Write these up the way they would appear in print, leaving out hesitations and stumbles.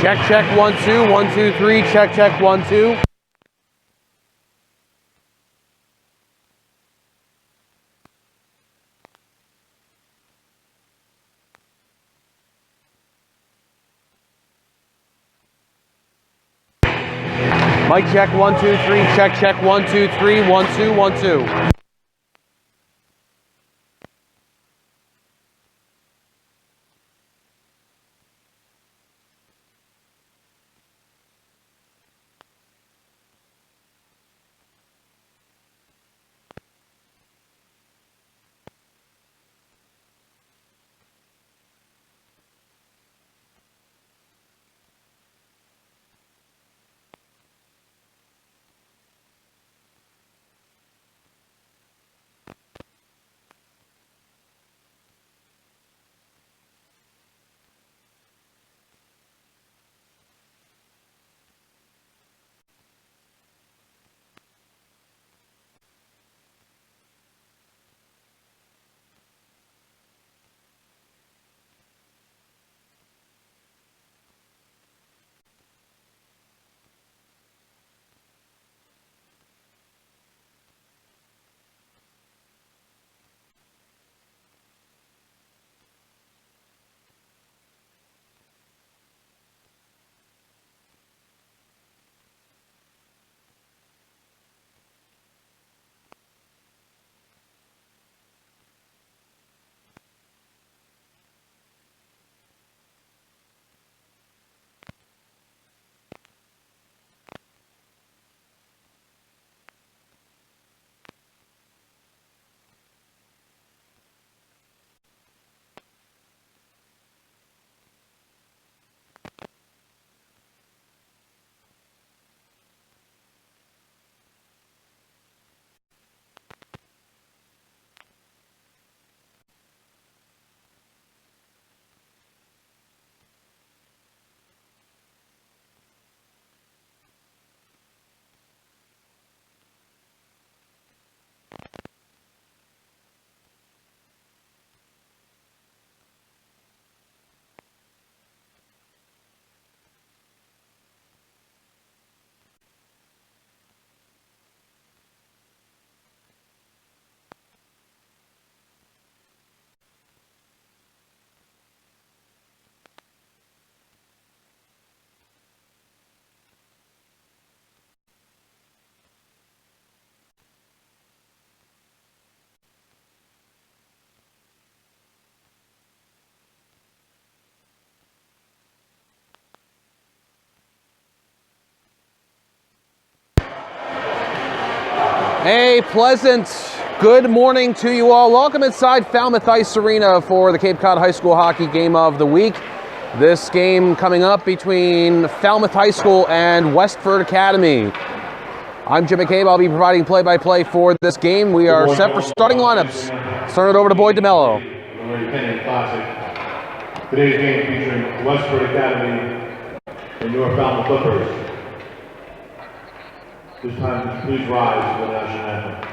Check, check, 1, 2, 1, 2, 3, check, check, 1, 2. Mic check, 1, 2, 3, check, check, 1, 2, 3, 1, 2, 1, 2. A pleasant good morning to you all. Welcome inside Falmouth Ice Arena for the Cape Cod High School Hockey Game of the Week. This game coming up between Falmouth High School and Westford Academy. I'm Jim McCabe. I'll be providing play-by-play for this game. We are set for starting lineups. Turn it over to Boyd DeMello. Today's game featuring Westford Academy and your Falmouth Clippers. This time, please rise for the national anthem.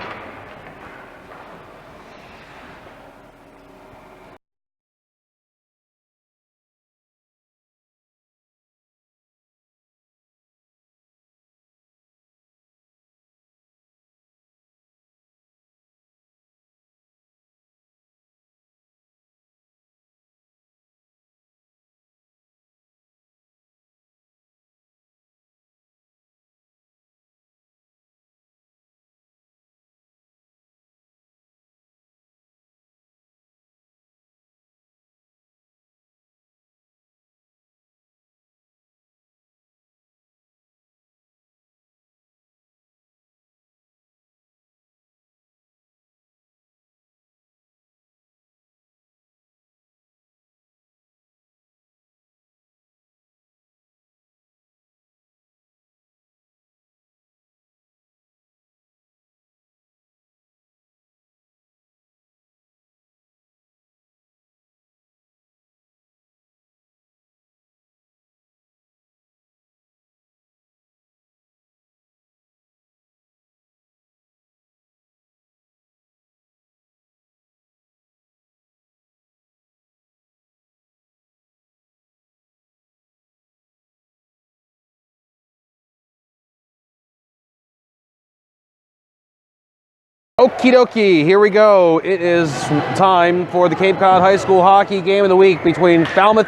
Okie dokie, here we go. It is time for the Cape Cod High School Hockey Game of the Week between Falmouth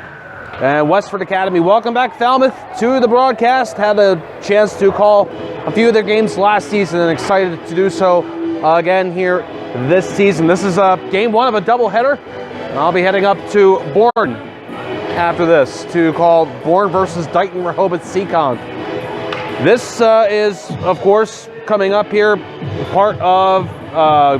and Westford Academy. Welcome back, Falmouth, to the broadcast. Had a chance to call a few of their games last season and excited to do so again here this season. This is game one of a doubleheader. I'll be heading up to Bourne after this to call Bourne versus Dighton Rehoboth Seekonk. This is, of course, coming up here, part of a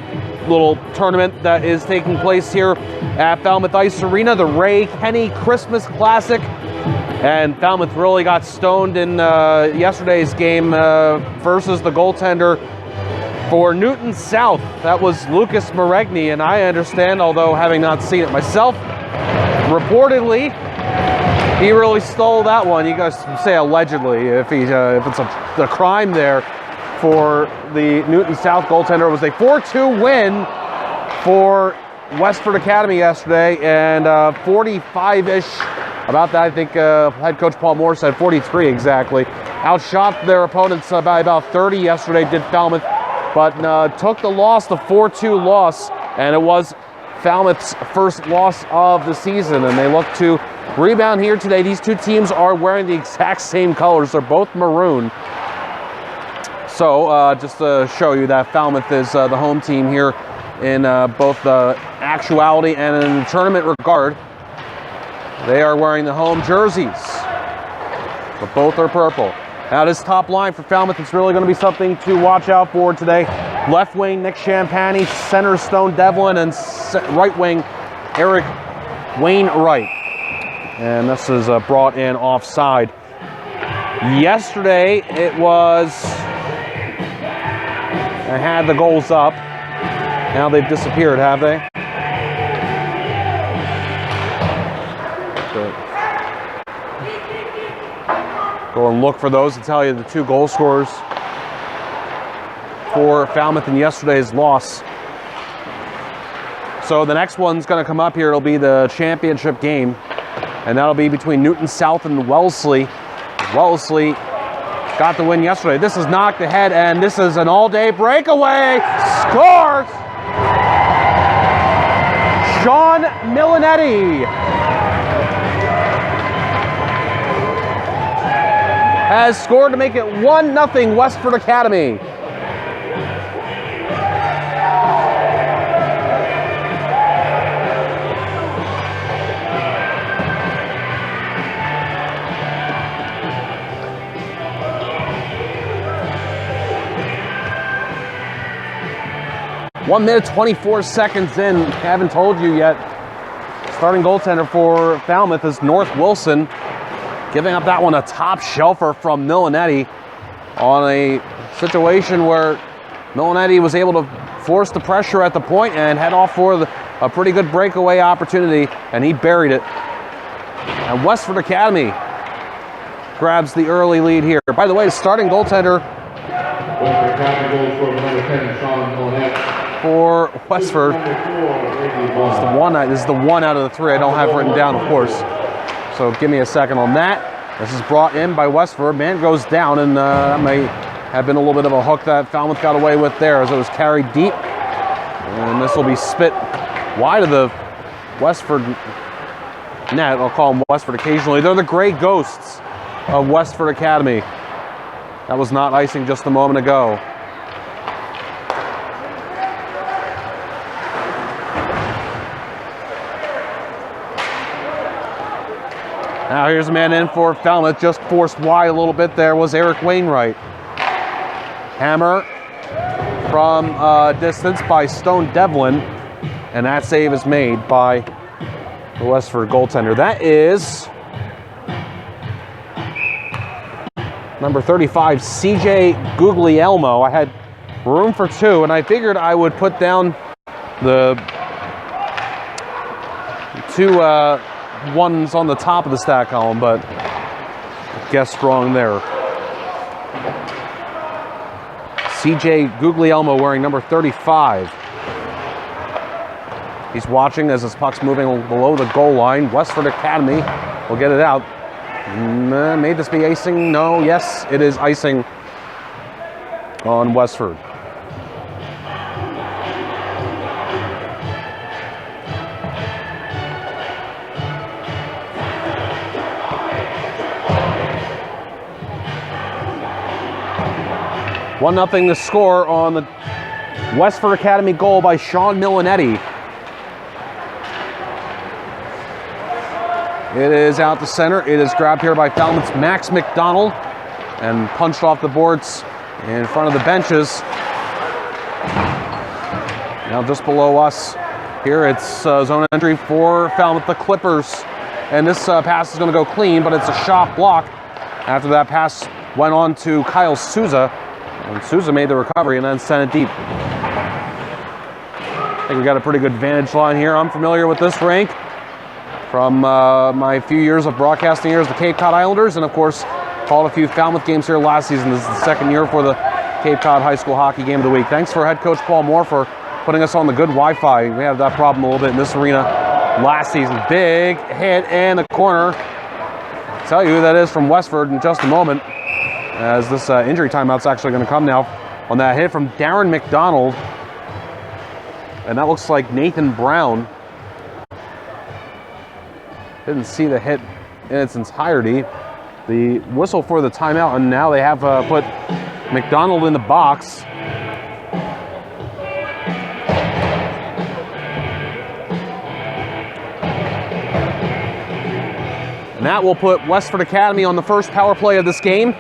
little tournament that is taking place here at Falmouth Ice Arena, the Ray Kenny Christmas Classic. And Falmouth really got stoned in yesterday's game versus the goaltender for Newton South. That was Lucas Maregni, and I understand, although having not seen it myself, reportedly, he really stole that one. You guys say allegedly, if it's a crime there for the Newton South goaltender. It was a 4-2 win for Westford Academy yesterday, and 45-ish, about that, I think head coach Paul Moore said 43 exactly. Outshot their opponents by about 30 yesterday, did Falmouth, but took the loss, the 4-2 loss, and it was Falmouth's first loss of the season, and they look to rebound here today. These two teams are wearing the exact same colors. They're both maroon. So just to show you that Falmouth is the home team here in both the actuality and in the tournament regard. They are wearing the home jerseys, but both are purple. Now this top line for Falmouth is really going to be something to watch out for today. Left wing, Nick Champagny, center Stone Devlin, and right wing, Eric Wainwright. And this is brought in offside. Yesterday it was, I had the goals up. Now they've disappeared, have they? Go and look for those to tell you the two goal scorers for Falmouth in yesterday's loss. So the next one's going to come up here. It'll be the championship game, and that'll be between Newton South and Wellesley. Wellesley got the win yesterday. This is knocked ahead, and this is an all-day breakaway. Scores! Sean Milinetti has scored to make it 1-0 Westford Academy. One minute, 24 seconds in. Haven't told you yet. Starting goaltender for Falmouth is North Wilson. Giving up that one, a top shelfer from Milinetti on a situation where Milinetti was able to force the pressure at the point and head off for a pretty good breakaway opportunity, and he buried it. And Westford Academy grabs the early lead here. By the way, the starting goaltender for Westford is the one out of the three I don't have written down, of course. So give me a second on that. This is brought in by Westford. Man goes down, and that may have been a little bit of a hook that Falmouth got away with there as it was carried deep. And this will be spit wide of the Westford net. I'll call them Westford occasionally. They're the gray ghosts of Westford Academy. That was not icing just a moment ago. Now here's a man in for Falmouth, just forced wide a little bit there was Eric Wainwright. Hammer from distance by Stone Devlin, and that save is made by the Westford goaltender. That is number 35, CJ Guglielmo. I had room for two, and I figured I would put down the two ones on the top of the stat column, but guessed wrong there. CJ Guglielmo wearing number 35. He's watching as his puck's moving below the goal line. Westford Academy will get it out. May this be icing? No. Yes, it is icing on Westford. 1-0 the score on the Westford Academy goal by Sean Milinetti. It is out to center. It is grabbed here by Falmouth's Max McDonald and punched off the boards in front of the benches. Now just below us here, it's zone entry for Falmouth, the Clippers. And this pass is going to go clean, but it's a shot block. After that pass went on to Kyle Souza. And Souza made the recovery and then sent it deep. I think we got a pretty good vantage line here. I'm familiar with this rink from my few years of broadcasting here as the Cape Cod Islanders, and of course called a few Falmouth games here last season. This is the second year for the Cape Cod High School Hockey Game of the Week. Thanks for head coach Paul Moore for putting us on the good Wi-Fi. We had that problem a little bit in this arena last season. Big hit in the corner. I'll tell you who that is from Westford in just a moment, as this injury timeout's actually going to come now on that hit from Darren McDonald. And that looks like Nathan Brown. Didn't see the hit in its entirety. The whistle for the timeout, and now they have put McDonald in the box. And that will put Westford Academy on the first power play of this game.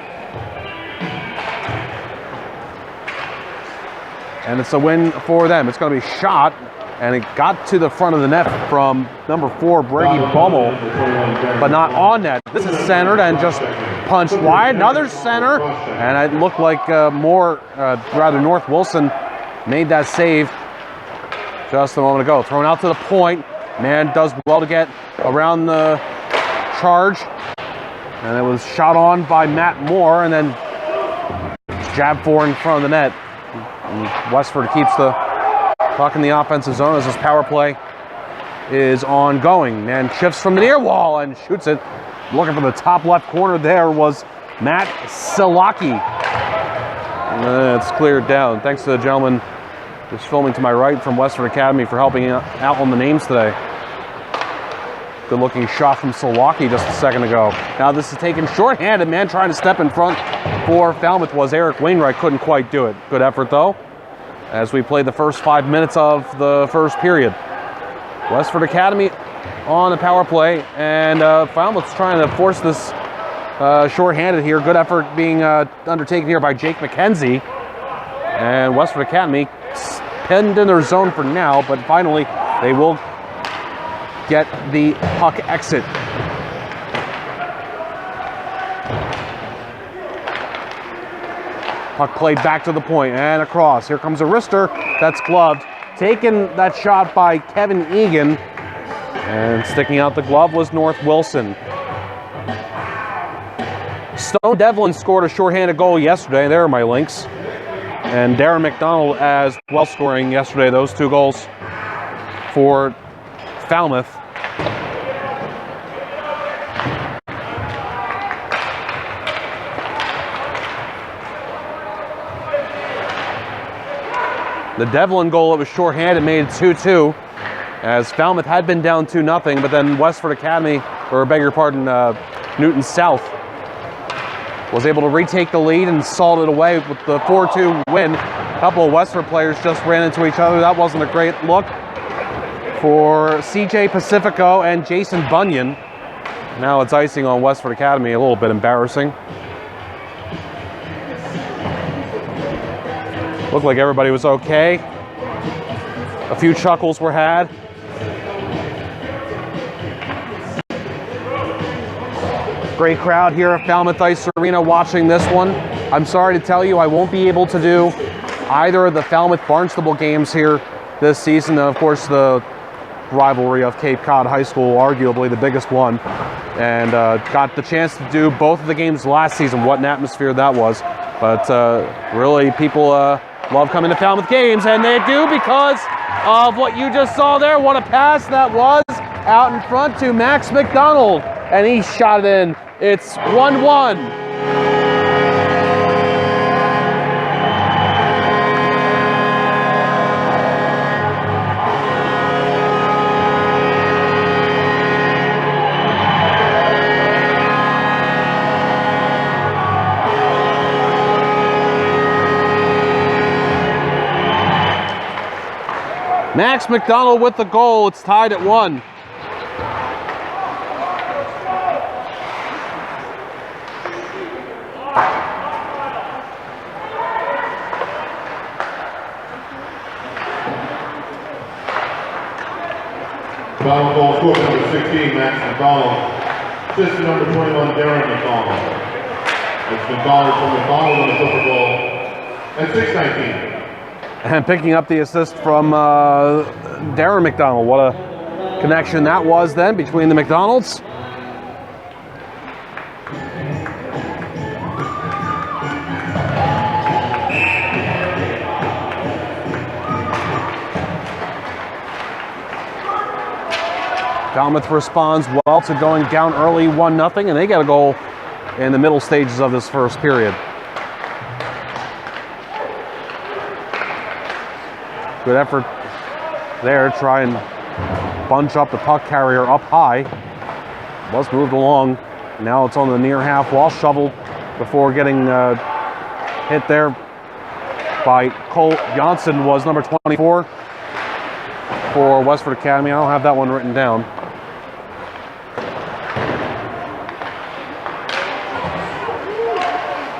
And it's a win for them. It's going to be shot, and it got to the front of the net from number 4, Brady Bummel, but not on net. This is centered and just punched wide. Another center, and it looked like North Wilson made that save just a moment ago. Thrown out to the point. Man does well to get around the charge, and it was shot on by Matt Moore, and then jabbed for in front of the net. And Westford keeps the puck in the offensive zone as this power play is ongoing. Man shifts from the near wall and shoots it. Looking for the top left corner there was Matt Silaki. And it's cleared down. Thanks to the gentleman who's filming to my right from Westford Academy for helping out on the names today. Good looking shot from Silaki just a second ago. Now this is taken shorthanded. Man trying to step in front for Falmouth was Eric Wainwright. Couldn't quite do it. Good effort though, as we played the first 5 minutes of the first period. Westford Academy on the power play, and Falmouth's trying to force this shorthanded here. Good effort being undertaken here by Jake McKenzie. And Westford Academy pinned in their zone for now, but finally they will get the puck exit. Puck played back to the point and across. Here comes a wrister that's gloved. Taken that shot by Kevin Egan, and sticking out the glove was North Wilson. Stone Devlin scored a shorthanded goal yesterday. There are my links. And Darren McDonald as well scoring yesterday. Those 2 goals for Falmouth. The Devlin goal, it was shorthanded, made it 2-2, as Falmouth had been down 2-0, but then Westford Academy, or beg your pardon, Newton South, was able to retake the lead and salt it away with the 4-2 win. A couple of Westford players just ran into each other. That wasn't a great look for CJ Pacifico and Jason Bunyan. Now it's icing on Westford Academy, a little bit embarrassing. Looked like everybody was okay. A few chuckles were had. Great crowd here at Falmouth Ice Arena watching this one. I'm sorry to tell you, I won't be able to do either of the Falmouth-Barnstable games here this season. And of course, the rivalry of Cape Cod High School, arguably the biggest one. And got the chance to do both of the games last season. What an atmosphere that was. But really, people love coming to Falmouth games, and they do because of what you just saw there. What a pass that was out in front to Max McDonald, and he shot it in. It's 1-1. Max McDonald with the goal. It's tied at 1. Final goal scorer number 16, Max McDonald. Assist to number 21, Darren McDonald. It's McDonald from McDonald on the silver goal at 6:19. And picking up the assist from Darren McDonald. What a connection that was then between the McDonalds. Falmouth responds well to going down early 1-0, and they got a goal in the middle stages of this first period. Good effort there, try and bunch up the puck carrier up high. Was moved along. Now it's on the near half wall, shoveled before getting hit there by Cole Johnson, was number 24 for Westford Academy. I don't have that one written down.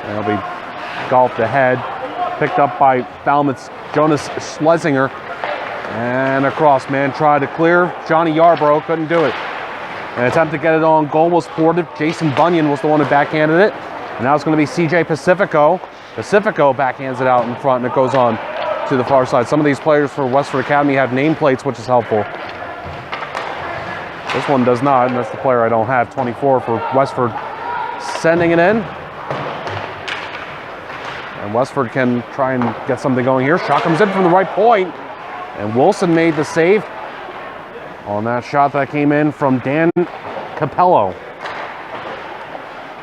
That'll be golfed ahead, picked up by Falmouth's Jonas Schlesinger, and across. Man tried to clear. Johnny Yarbrough couldn't do it. An attempt to get it on goal was thwarted. Jason Bunyan was the one who backhanded it. And now it's going to be CJ Pacifico. Pacifico backhands it out in front, and it goes on to the far side. Some of these players for Westford Academy have nameplates, which is helpful. This one does not, and that's the player I don't have. 24 for Westford, sending it in. And Westford can try and get something going here. Shot comes in from the right point, and Wilson made the save on that shot that came in from Dan Capello.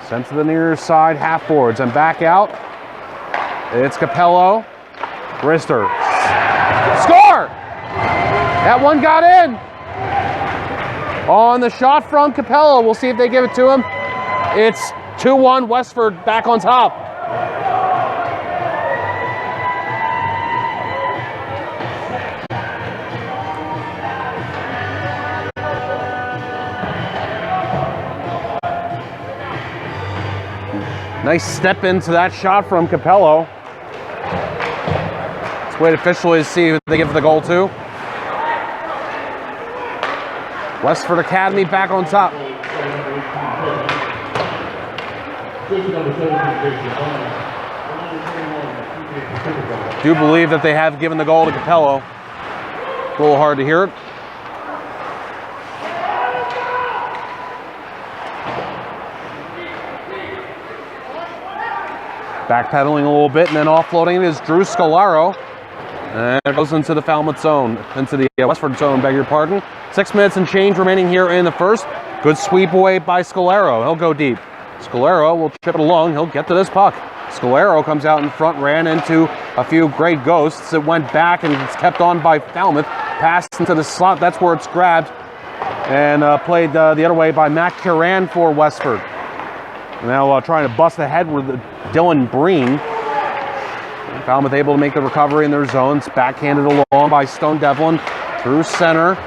Sent to the near side, half boards, and back out. It's Capello. Brister. Score! That one got in. On the shot from Capello. We'll see if they give it to him. It's 2-1, Westford back on top. Nice step into that shot from Capello. Let's wait officially to see who they give the goal to. Westford Academy back on top. Do believe that they have given the goal to Capello. A little hard to hear it. Backpedaling a little bit and then offloading it is Drew Scolaro. And it goes into the Falmouth zone, into the Westford zone, beg your pardon. 6 minutes and change remaining here in the first. Good sweep away by Scolaro. He'll go deep. Scolaro will chip it along. He'll get to this puck. Scolaro comes out in front, ran into a few great ghosts. It went back and it's kept on by Falmouth. Passed into the slot. That's where it's grabbed. And played the other way by Matt Curran for Westford. Now trying to bust ahead with Dylan Breen. Falmouth able to make the recovery in their zones. Backhanded along by Stone Devlin through center.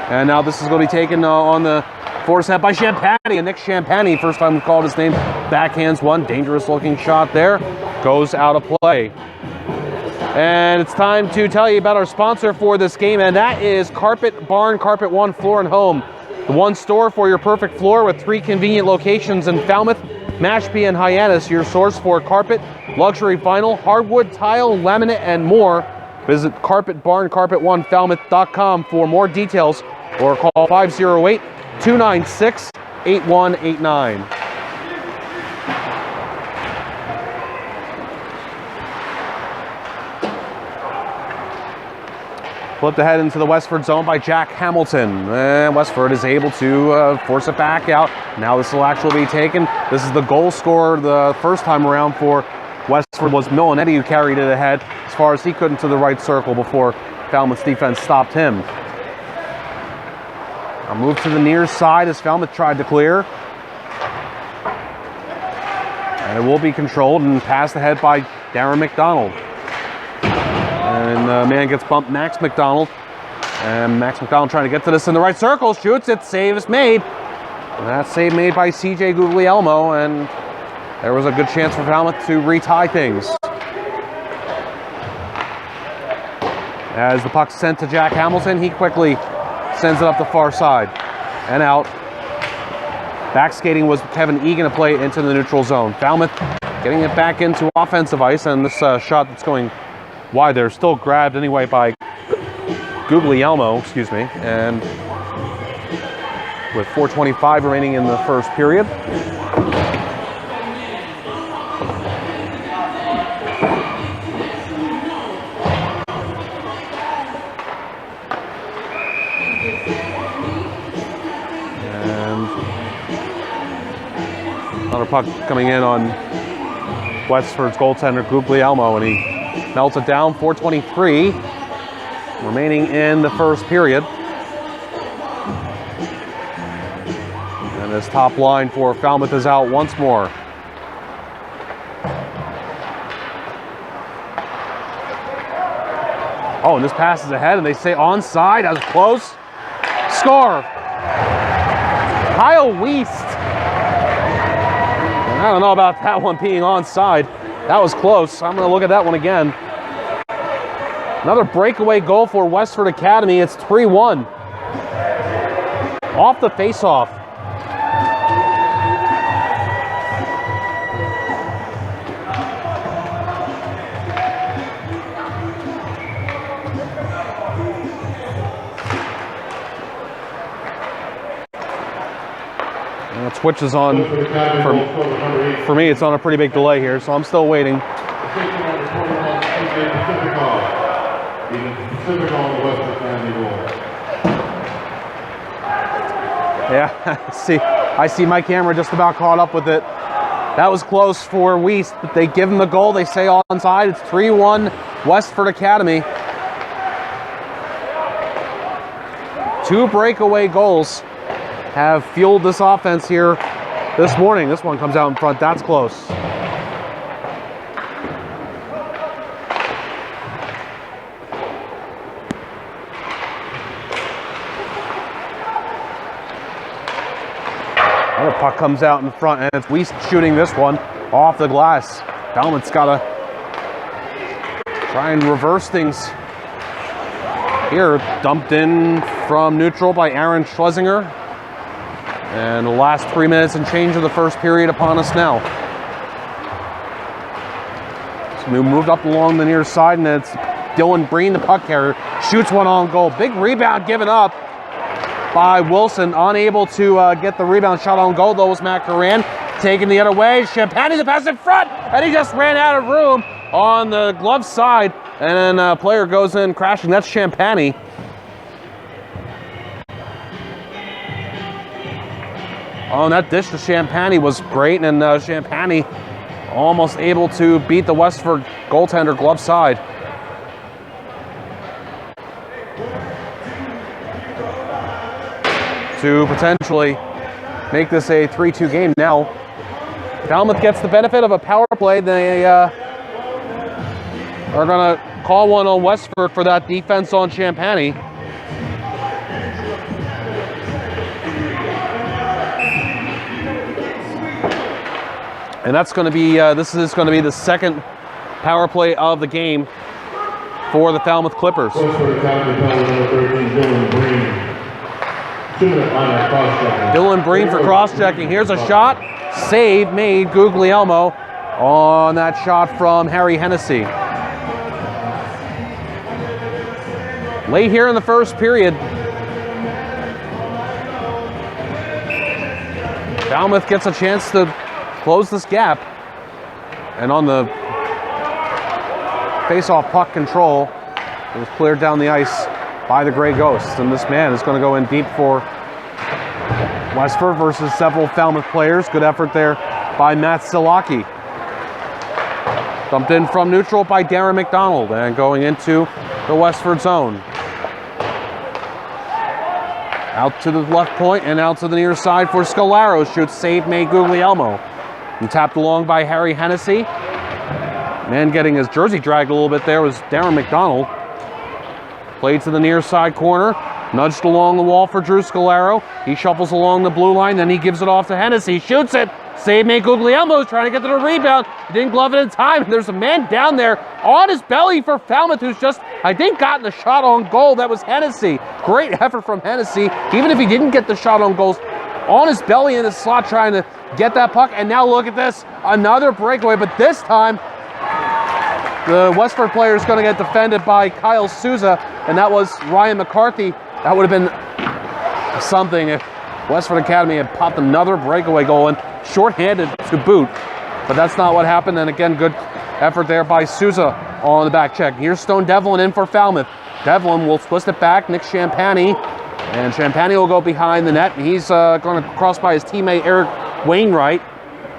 And now this is going to be taken on the forehand by Champagny. And Nick Champagny, first time we've called his name, backhands one. Dangerous looking shot there. Goes out of play. And it's time to tell you about our sponsor for this game, and that is Carpet Barn, Carpet One Floor and Home. The one store for your perfect floor with 3 convenient locations in Falmouth, Mashpee, and Hyannis. Your source for carpet, luxury vinyl, hardwood, tile, laminate, and more. Visit Carpet Barn, carpet1falmouth.com for more details or call 508-296-8189. Flipped ahead into the Westford zone by Jack Hamilton. And Westford is able to force it back out. Now this will actually be taken. This is the goal scorer the first time around for Westford was Milanetti, who carried it ahead as far as he could into the right circle before Falmouth's defense stopped him. A move to the near side as Falmouth tried to clear. And it will be controlled and passed ahead by Darren McDonald. And the man gets bumped, Max McDonald, And Max McDonald trying to get to this in the right circle. Shoots it. Save is made. And that save made by CJ Guglielmo. And there was a good chance for Falmouth to retie things. As the puck's sent to Jack Hamilton, he quickly sends it up the far side and out. Back skating was Kevin Egan to play into the neutral zone. Falmouth getting it back into offensive ice, and this shot that's going wide there still grabbed anyway by Guglielmo, and with 4:25 remaining in the first period. And another puck coming in on Westford's goaltender Guglielmo, and he melts it down. 4:23 remaining in the first period. And this top line for Falmouth is out once more. Oh, and this pass is ahead, and they say onside. That was close. Score. Kyle Weist. And I don't know about that one being onside. That was close. I'm going to look at that one again. Another breakaway goal for Westford Academy. It's 3-1. Off the faceoff. And it switches on. For me, it's on a pretty big delay here, so I'm still waiting. Yeah, I see my camera just about caught up with it. That was close for Weist, but they give him the goal. They say onside. It's 3-1 Westford Academy. 2 breakaway goals have fueled this offense here this morning. This one comes out in front. That's close. Another puck comes out in front, and it's Weist shooting this one off the glass. Falmouth's got to try and reverse things here. Dumped in from neutral by Aaron Schlesinger. And the last 3 minutes and change of the first period upon us now. So we moved up along the near side, and it's Dylan Breen, the puck carrier, shoots one on goal. Big rebound given up by Wilson, unable to get the rebound shot on goal, though, was Matt Coran. Taking the other way, Champagny, the pass in front, and he just ran out of room on the glove side, and then a player goes in crashing. That's Champagny. Oh, and that dish to Champagny was great, and Champagny almost able to beat the Westford goaltender glove side. To potentially make this a 3-2 game now. Falmouth gets the benefit of a power play. They are going to call one on Westford for that defense on Champagny. And that's going to be, this is going to be the second power play of the game for the Falmouth Clippers. Dylan Breen for cross-checking. Here's a shot. Save made Guglielmo on that shot from Harry Hennessy. Late here in the first period. Falmouth gets a chance to close this gap, and on the face-off puck control, it was cleared down the ice by the Grey Ghosts, and this man is going to go in deep for Westford versus several Falmouth players. Good effort there by Matt Silaki. Dumped in from neutral by Darren McDonald, and going into the Westford zone. Out to the left point and out to the near side for Scalaro. Shoots, save made Guglielmo. And tapped along by Harry Hennessy. Man getting his jersey dragged a little bit there was Darren McDonald. Played to the near side corner. Nudged along the wall for Drew Scalaro. He shuffles along the blue line, then he gives it off to Hennessy. Shoots it. Save made Guglielmo trying to get to the rebound. He didn't glove it in time. There's a man down there on his belly for Falmouth who's just, I think, gotten a shot on goal. That was Hennessy. Great effort from Hennessy. Even if he didn't get the shot on goals, on his belly in his slot trying to get that puck. And now look at this. Another breakaway, but this time the Westford player is going to get defended by Kyle Souza, and that was Ryan McCarthy. That would have been something if Westford Academy had popped another breakaway goal in, shorthanded to boot. But that's not what happened, and again, good effort there by Souza on the back check. Here's Stone Devlin in for Falmouth. Devlin will twist it back, Nick Champagny, and Champagny will go behind the net. He's going to cross by his teammate Eric Wainwright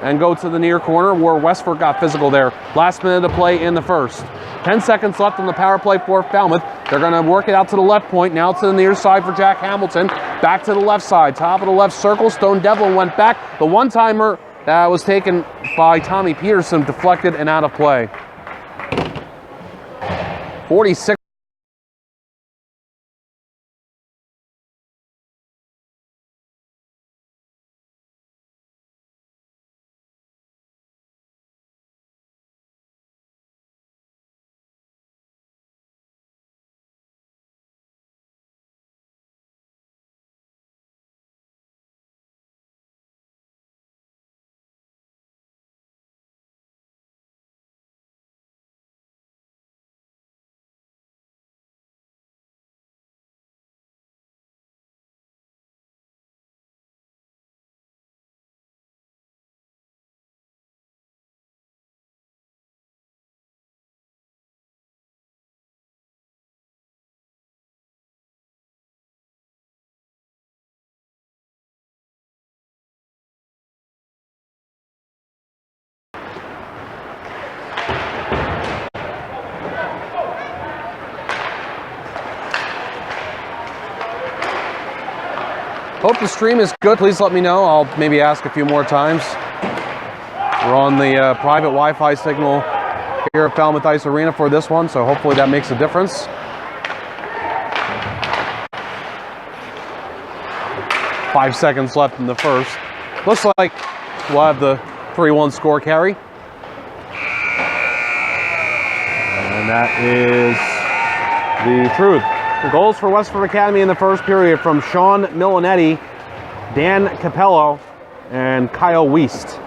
and go to the near corner where Westford got physical there. Last minute of play in the first. 10 seconds left on the power play for Falmouth. They're going to work it out to the left point. Now to the near side for Jack Hamilton. Back to the left side. Top of the left circle. Stone Devlin went back. The one-timer that was taken by Tommy Peterson deflected and out of play. 46. Hope the stream is good. Please let me know. I'll maybe ask a few more times. We're on the private Wi-Fi signal here at Falmouth Ice Arena for this one, so hopefully that makes a difference. 5 seconds left in the first. Looks like we'll have the 3-1 score carry. And that is the truth. The goals for Westford Academy in the first period from Sean Milanetti, Dan Capello, and Kyle Wiest.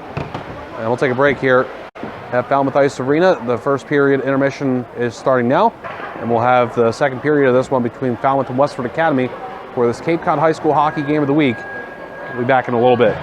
And we'll take a break here at Falmouth Ice Arena. The first period intermission is starting now, and we'll have the second period of this one between Falmouth and Westford Academy for this Cape Cod High School Hockey Game of the Week. We'll be back in a little bit.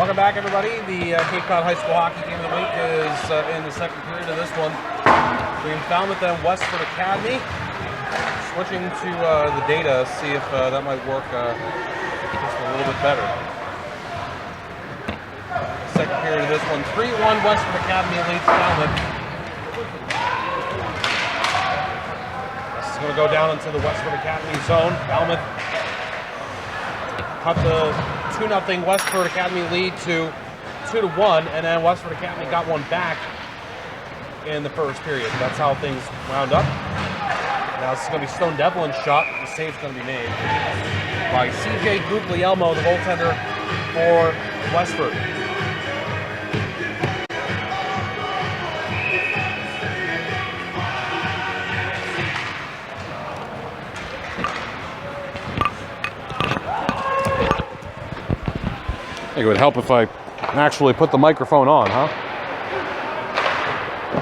Welcome back, everybody. The Cape Cod High School Hockey Game of the Week is in the second period of this one between Falmouth and Westford Academy. Switching to the data, see if that might work just a little bit better. Second period of this one, 3-1 Westford Academy leads Falmouth. This is going to go down into the Westford Academy zone. Falmouth cut the 2-0 Westford Academy lead to 2-1, and then Westford Academy got one back in the first period. That's how things wound up. Now this is going to be Stone Devlin's shot. The save's going to be made by CJ Guglielmo, the goaltender for Westford. I think it would help if I actually put the microphone on, huh?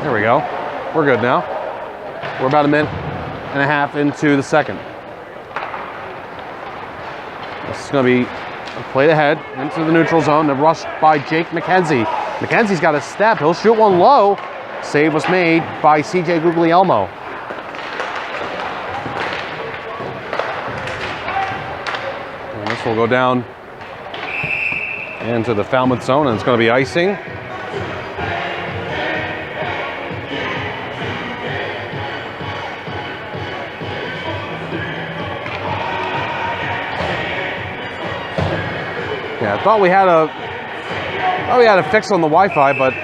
There we go. We're good now. We're about a minute and a half into the second. This is going to be played ahead into the neutral zone. The rush by Jake McKenzie. McKenzie's got a step. He'll shoot one low. Save was made by CJ Guglielmo. And this will go down into the Falmouth zone, and it's going to be icing. Yeah, I thought we had a fix on the Wi-Fi, but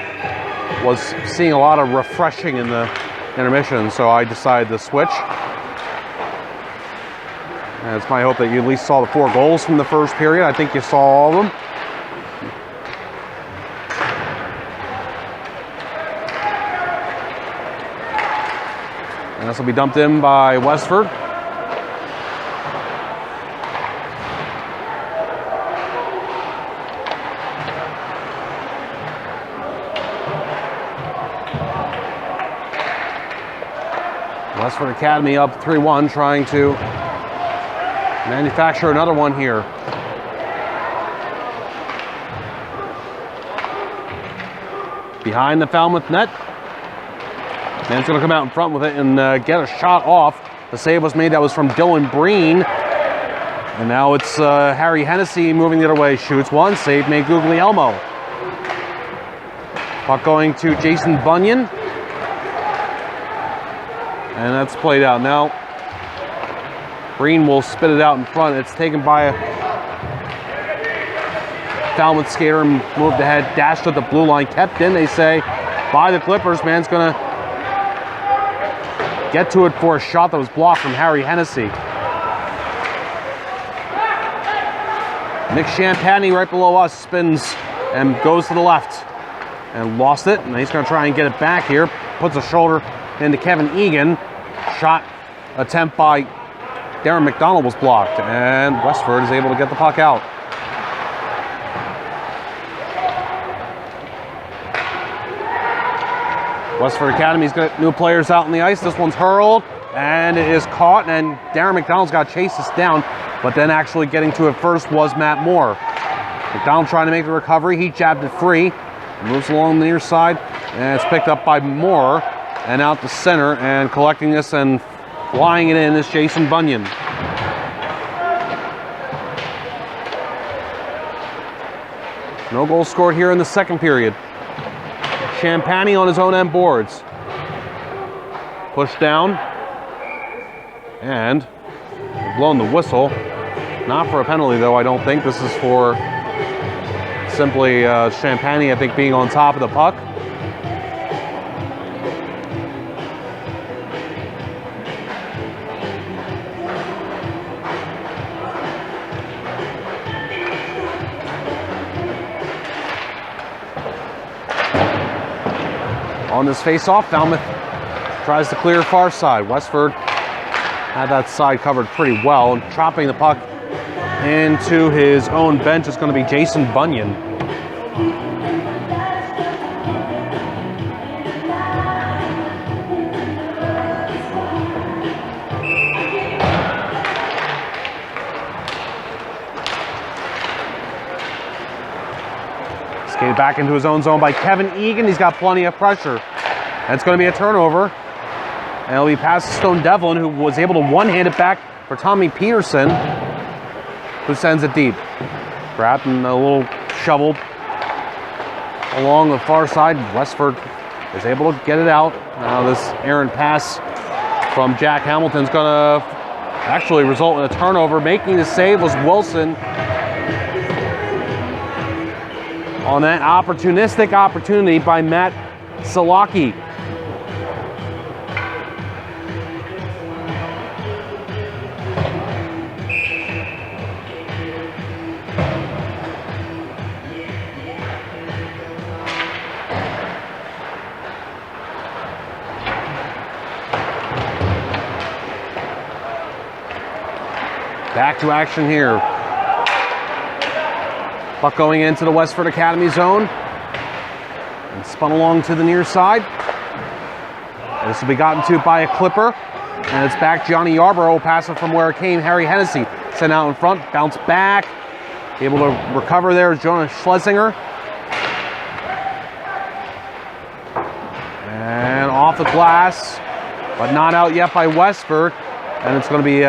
was seeing a lot of refreshing in the intermission, so I decided to switch. And it's my hope that you at least saw the 4 goals from the first period. I think you saw all of them. And this will be dumped in by Westford. Westford Academy up 3-1, trying to manufacture another one here. Behind the Falmouth net. Man's going to come out in front with it and get a shot off. The save was made. That was from Dylan Breen. And now it's Harry Hennessy moving the other way. Shoots one. Save made Guglielmo. Puck going to Jason Bunyan. And that's played out. Now Breen will spit it out in front. It's taken by a Falmouth skater and moved ahead. Dashed at the blue line. Kept in, they say, by the Clippers. Man's going to get to it for a shot that was blocked from Harry Hennessy. Nick Champagny right below us spins and goes to the left and lost it. And he's going to try and get it back here. Puts a shoulder into Kevin Egan. Shot attempt by Darren McDonald was blocked. And Westford is able to get the puck out. Westford Academy's got new players out on the ice. This one's hurled, and it is caught, and Darren McDonald's got to chase this down, but then actually getting to it first was Matt Moore. McDonald trying to make the recovery. He jabbed it free. Moves along the near side, and it's picked up by Moore, and out to center, and collecting this and flying it in is Jason Bunyan. No goals scored here in the second period. Champagny on his own end boards. Pushed down. And blown the whistle. Not for a penalty, though, I don't think. This is for simply Champagny, I think, being on top of the puck. On this face-off, Falmouth tries to clear far side. Westford had that side covered pretty well, and chopping the puck into his own bench is going to be Jason Bunyan. Skated back into his own zone by Kevin Egan. He's got plenty of pressure. And it's going to be a turnover. And it'll be past Stone Devlin, who was able to one-hand it back for Tommy Peterson, who sends it deep. Grabbed and a little shovel along the far side. Westford is able to get it out. Now this errant pass from Jack Hamilton's going to actually result in a turnover. Making the save was Wilson on that opportunistic opportunity by Matt Salaki. Back to action here. Puck going into the Westford Academy zone. And spun along to the near side. And this will be gotten to by a clipper. And it's back Johnny Yarborough, passing from where it came. Harry Hennessy sent out in front, bounce back. Able to recover there is Jonas Schlesinger. And off the glass, but not out yet by Westford. And it's going to be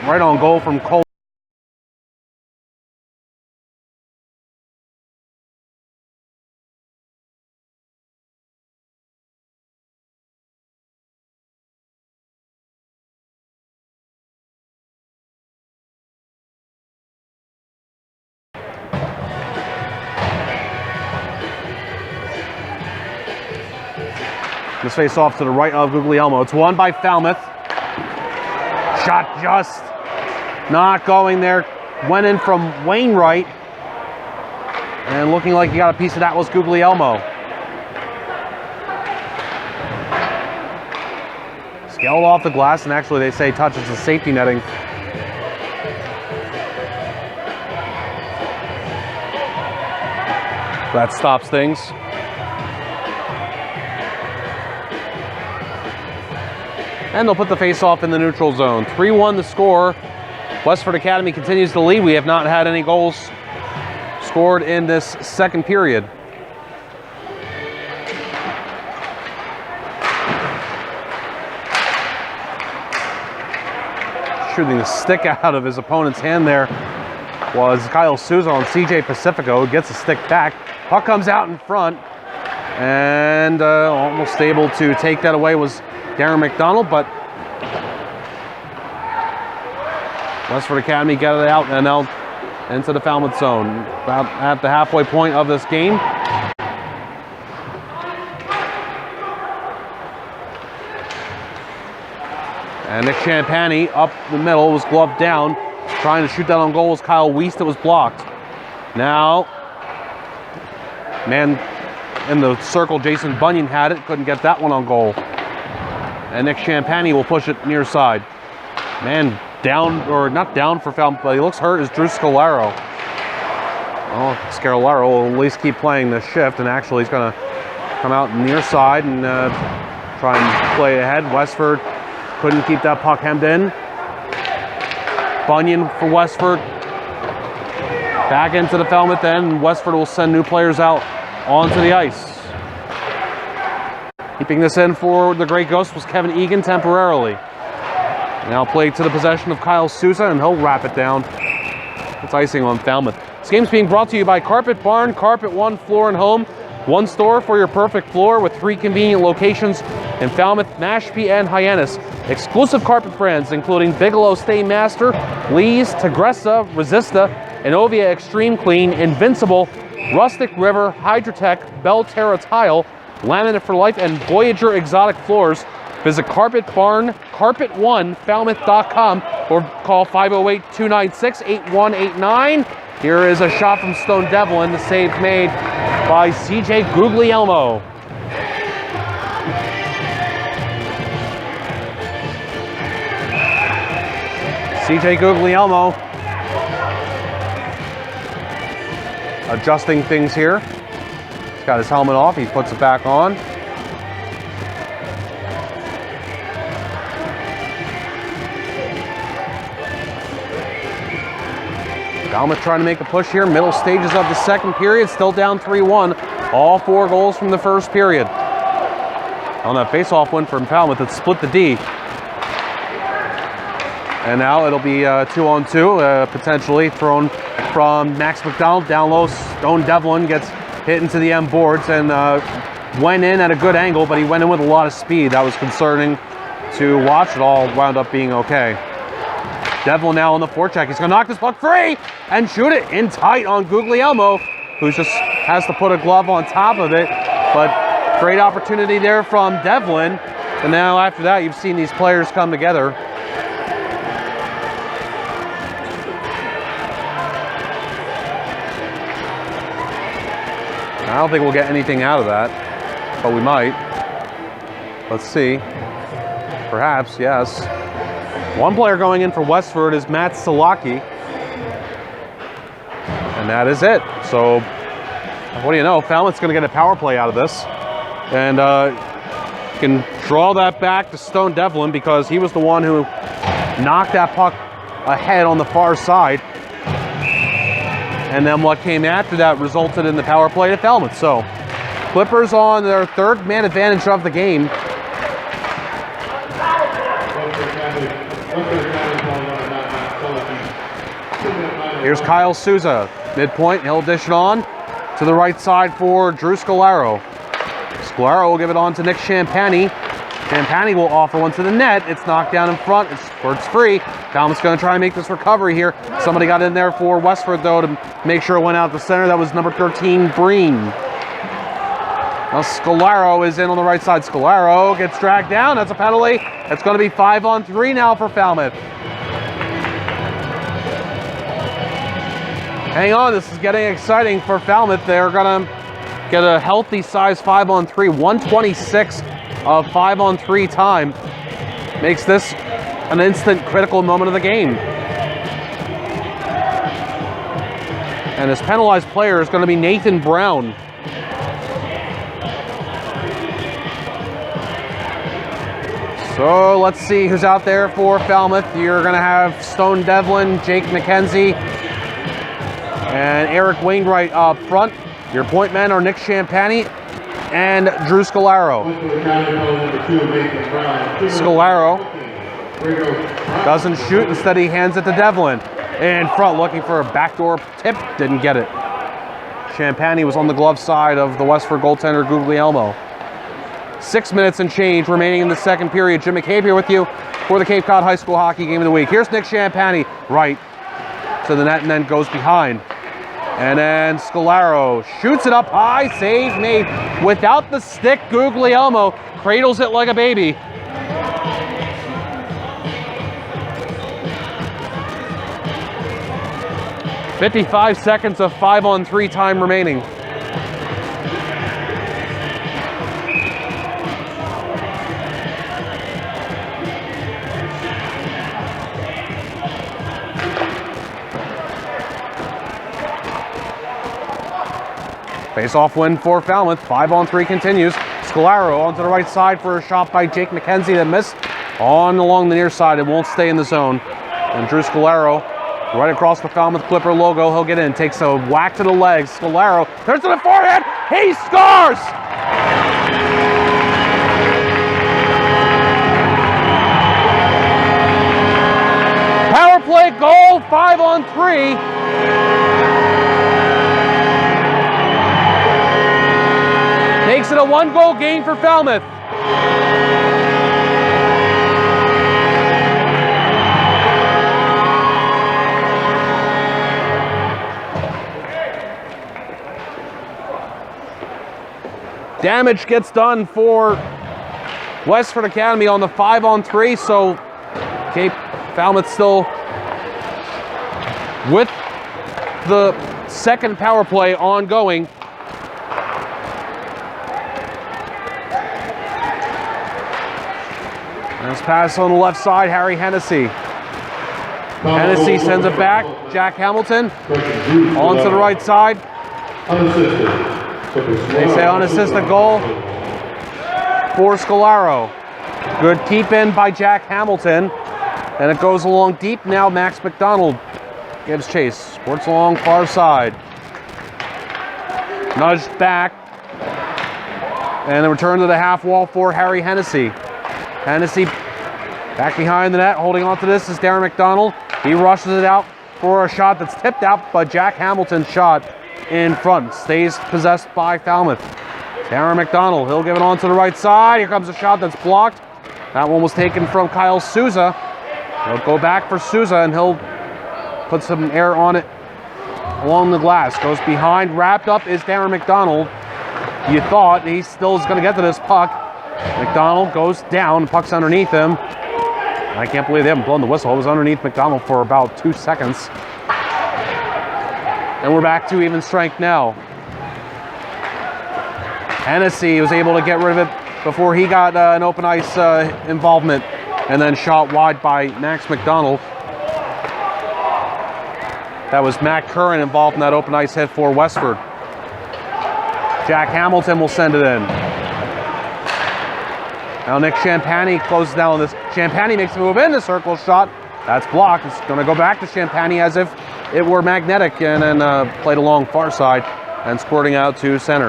right on goal from Cole. This face off to the right of Guglielmo. It's won by Falmouth. Shot just not going there. Went in from Wainwright. And looking like he got a piece of that was Guglielmo. Scaled off the glass, and actually they say touches the safety netting. That stops things. And they'll put the face-off in the neutral zone. 3-1 the score. Westford Academy continues to lead. We have not had any goals scored in this second period. Shooting the stick out of his opponent's hand there was Kyle Souza on CJ Pacifico, who gets the stick back. Puck comes out in front, and almost able to take that away was Darren McDonald, but Westford Academy got it out and now into the Falmouth zone. About at the halfway point of this game. And Nick Champagny up the middle was gloved down. Trying to shoot that on goal was Kyle Weiss that was blocked. Now, man in the circle, Jason Bunyan had it, couldn't get that one on goal. And Nick Champagny will push it near side. Man down, or not down for Falmouth, but he looks hurt, is Drew Scalaro. Well, Scalaro will at least keep playing this shift, and actually he's going to come out near side and try and play ahead. Westford couldn't keep that puck hemmed in. Bunyan for Westford. Back into the Falmouth end. Westford will send new players out onto the ice. Keeping this in for the Great Ghost was Kevin Egan temporarily. Now played to the possession of Kyle Souza, and he'll wrap it down. It's icing on Falmouth. This game's being brought to you by Carpet Barn, Carpet One Floor and Home. One store for your perfect floor with 3 convenient locations in Falmouth, Mashpee, and Hyannis. Exclusive carpet brands including Bigelow Stainmaster, Lee's, Tigressa, Resista, Innovia Extreme Clean, Invincible, Rustic River, Hydrotech, Belterra Tile, Laminate for Life, and Voyager Exotic Floors. Visit Carpet Barn, carpet1falmouth.com, or call 508-296-8189. Here is a shot from Stone Devlin. The save made by CJ Guglielmo. CJ Guglielmo adjusting things here. He's got his helmet off. He puts it back on. Falmouth trying to make a push here. Middle stages of the second period, still down 3-1. All 4 goals from the first period. On that face-off win from Falmouth, it split the D. And now it'll be 2-on-2, potentially thrown from Max McDonald. Down low, Stone Devlin gets hit into the M boards and went in at a good angle, but he went in with a lot of speed. That was concerning to watch. It all wound up being okay. Devlin now on the forecheck. He's going to knock this puck free and shoot it in tight on Guglielmo, who just has to put a glove on top of it. But great opportunity there from Devlin. And now after that, you've seen these players come together. I don't think we'll get anything out of that, but we might. Let's see. Perhaps, yes. One player going in for Westford is Matt Salaki. And that is it. So, what do you know? Falmouth's going to get a power play out of this. And can draw that back to Stone Devlin because he was the one who knocked that puck ahead on the far side. And then what came after that resulted in the power play to Falmouth. So, Clippers on their 3rd man advantage of the game. Here's Kyle Souza, midpoint. He'll dish it on to the right side for Drew Scolaro. Scolaro will give it on to Nick Champagny. Champagny will offer one to the net. It's knocked down in front. It's free. Falmouth's going to try and make this recovery here. Somebody got in there for Westford, though, to make sure it went out the center. That was number 13, Breen. Now Scolaro is in on the right side. Scolaro gets dragged down. That's a penalty. It's going to be 5-on-3 now for Falmouth. Hang on, this is getting exciting for Falmouth. They're going to get a healthy size 5-on-3. 126 of 5-on-3 time. Makes this an instant critical moment of the game. And his penalized player is going to be Nathan Brown. So let's see who's out there for Falmouth. You're going to have Stone Devlin, Jake McKenzie, and Eric Wainwright up front. Your point men are Nick Champagny and Drew Scolaro. Scolaro doesn't shoot, instead he hands it to Devlin. In front, looking for a backdoor tip, didn't get it. Champagny was on the glove side of the Westford goaltender Guglielmo. 6 minutes and change remaining in the second period. Jim McCabe here with you for the Cape Cod High School Hockey Game of the Week. Here's Nick Champagny, right to the net and then goes behind. And then Scolaro shoots it up high, save made. Without the stick, Guglielmo cradles it like a baby. "55 seconds of 5-on-3 time remaining. Face-off win for Falmouth. 5-on-3 continues. Scolaro onto the right side for a shot by Jake McKenzie that missed. On along the near side, it won't stay in the zone. And Drew Scolaro, right across the Falmouth Clipper logo, he'll get in. Takes a whack to the legs. Scolaro turns to the forehand. He scores! Power play goal, 5-on-3. Makes it a 1-goal game for Falmouth. Damage gets done for Westford Academy on the 5-on-3, so Cape Falmouth still with the second power play ongoing. Nice pass on the left side, Harry Hennessy. Hennessy sends it back, Jack Hamilton on to the right side. They say unassisted goal for Scolaro. Good keep in by Jack Hamilton. And it goes along deep now, Max McDonald gives chase. Sports along far side. Nudged back. And the return to the half wall for Harry Hennessy. Hennessy back behind the net, holding on to this is Darren McDonald. He rushes it out for a shot that's tipped out, but Jack Hamilton's shot in front stays possessed by Falmouth. Darren McDonald, he'll give it on to the right side. Here comes a shot that's blocked. That one was taken from Kyle Souza. He'll go back for Souza, and he'll put some air on it along the glass. Goes behind, wrapped up is Darren McDonald. You thought he still is going to get to this puck. McDonald goes down, puck's underneath him. I can't believe they haven't blown the whistle. It was underneath McDonald for about 2 seconds. And we're back to even strength now. Hennessy was able to get rid of it before he got an open ice involvement, and then shot wide by Max McDonald. That was Matt Curran involved in that open ice hit for Westford. Jack Hamilton will send it in. Now Nick Champagny closes down on this. Champagny makes a move in the circle shot. That's blocked. It's going to go back to Champagny as if it were magnetic, and then played along far side and squirting out to center.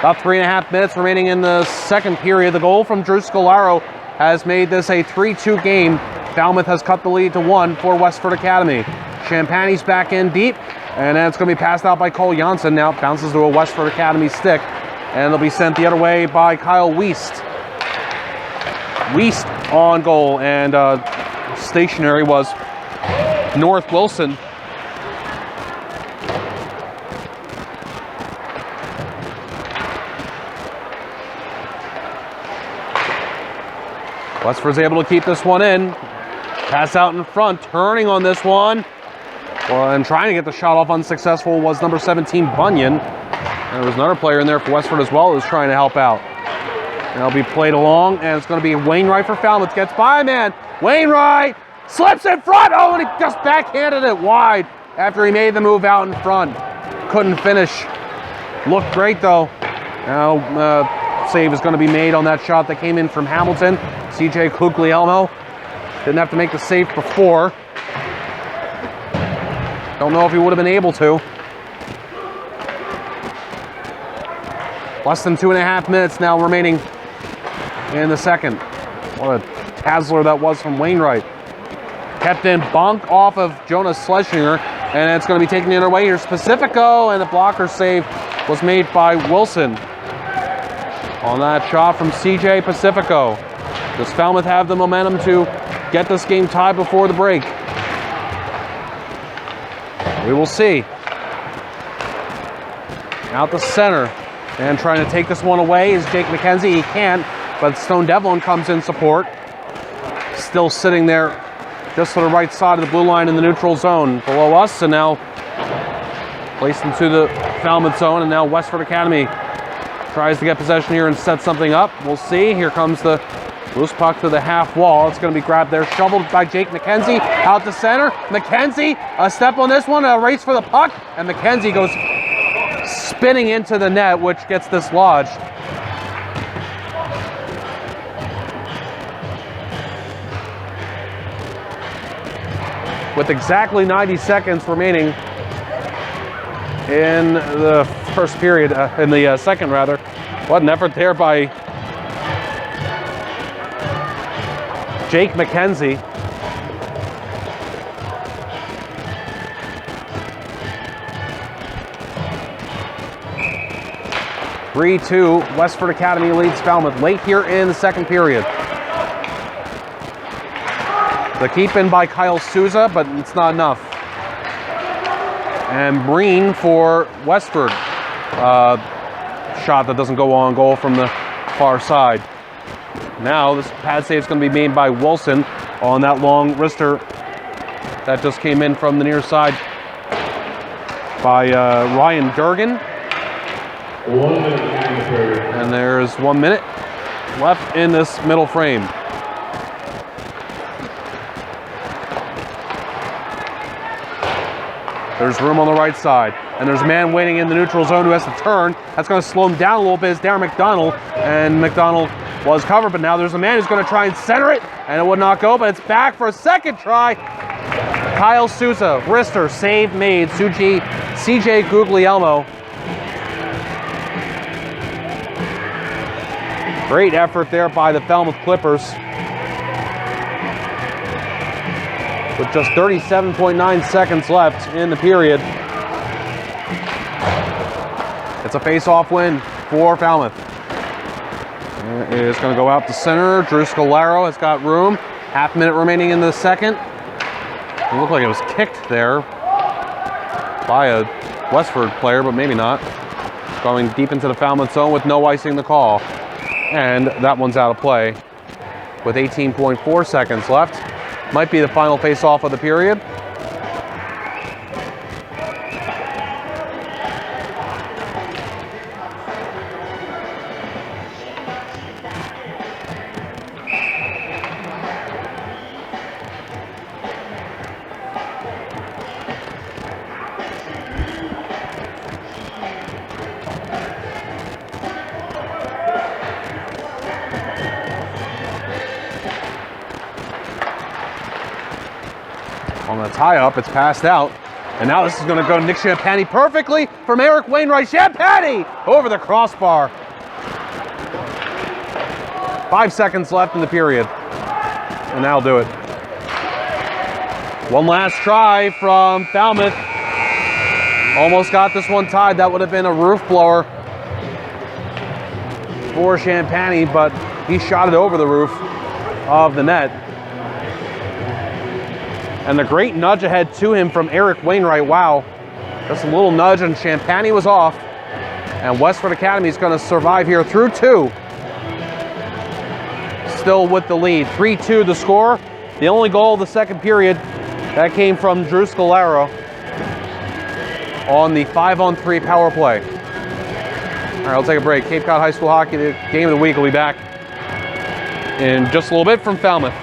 About 3.5 minutes remaining in the second period. The goal from Drew Scolaro has made this a 3-2 game. Falmouth has cut the lead to 1 for Westford Academy. Champagny's back in deep, and then it's going to be passed out by Cole Janssen. Now it bounces to a Westford Academy stick, and it'll be sent the other way by Kyle Wiest. Wiest on goal, and stationary was North Wilson. Westford's able to keep this one in. Pass out in front, turning on this one. Well, and trying to get the shot off unsuccessful was number 17, Bunyan. And there was another player in there for Westford as well who's trying to help out. And it'll be played along, and it's going to be Wainwright for Falmouth. Gets by, man. Wainwright slips in front. Oh, and he just backhanded it wide after he made the move out in front. Couldn't finish. Looked great, though. Now, save is going to be made on that shot that came in from Hamilton. CJ Kuglielmo didn't have to make the save before. Don't know if he would have been able to. Less than 2.5 minutes now remaining in the second. What a Hasler that was from Wainwright. Kept in, bonk off of Jonas Schlesinger, and it's going to be taken the other way. Here's Pacifico, and the blocker save was made by Wilson on that shot from CJ Pacifico. Does Falmouth have the momentum to get this game tied before the break? We will see. Out the center, and trying to take this one away is Jake McKenzie. He can't, but Stone Devlin comes in support. Still sitting there just to the right side of the blue line in the neutral zone below us, and now placed into the Falmouth zone, and now Westford Academy tries to get possession here and set something up. We'll see. Here comes the loose puck to the half wall. It's going to be grabbed there, shoveled by Jake McKenzie out to center. McKenzie, a step on this one, a race for the puck, and McKenzie goes spinning into the net, which gets dislodged. With exactly 90 seconds remaining in the first period, in the second rather. What an effort there by Jake McKenzie. (3-2). Westford Academy leads Falmouth late here in the second period. The keep in by Kyle Souza, but it's not enough. And Breen for Westford. Shot that doesn't go on goal from the far side. Now this pad save is going to be made by Wilson on that long wrister that just came in from the near side by Ryan Durgan. 1 minute in the period. And there's 1 minute left in this middle frame. There's room on the right side, and there's a man waiting in the neutral zone who has to turn. That's going to slow him down a little bit. It's Darren McDonald, and McDonald was covered, but now there's a man who's going to try and center it, and it would not go, but it's back for a second try. Kyle Souza, wrister, save made. CJ Guglielmo. Great effort there by the Falmouth Clippers. With just 37.9 seconds left in the period. It's a face-off win for Falmouth. It is going to go out to center. Drew Scalaro has got room. Half minute remaining in the second. It looked like it was kicked there by a Westford player, but maybe not. Going deep into the Falmouth zone with no icing the call. And that one's out of play with 18.4 seconds left. Might be the final face-off of the period. On the tie-up, it's passed out. And now this is going to go to Nick Champagny perfectly from Eric Wainwright. Champagny over the crossbar. 5 seconds left in the period. And that'll do it. One last try from Falmouth. Almost got this one tied. That would have been a roof blower for Champagny, but he shot it over the roof of the net. And the great nudge ahead to him from Eric Wainwright. Wow. Just a little nudge and Champagny was off. And Westford Academy is going to survive here through 2. Still with the lead. 3-2 the score. The only goal of the second period, that came from Drew Scalaro on the 5-on-3 power play. All right, I'll take a break. Cape Cod High School Hockey, the game of the week, will be back in just a little bit from Falmouth.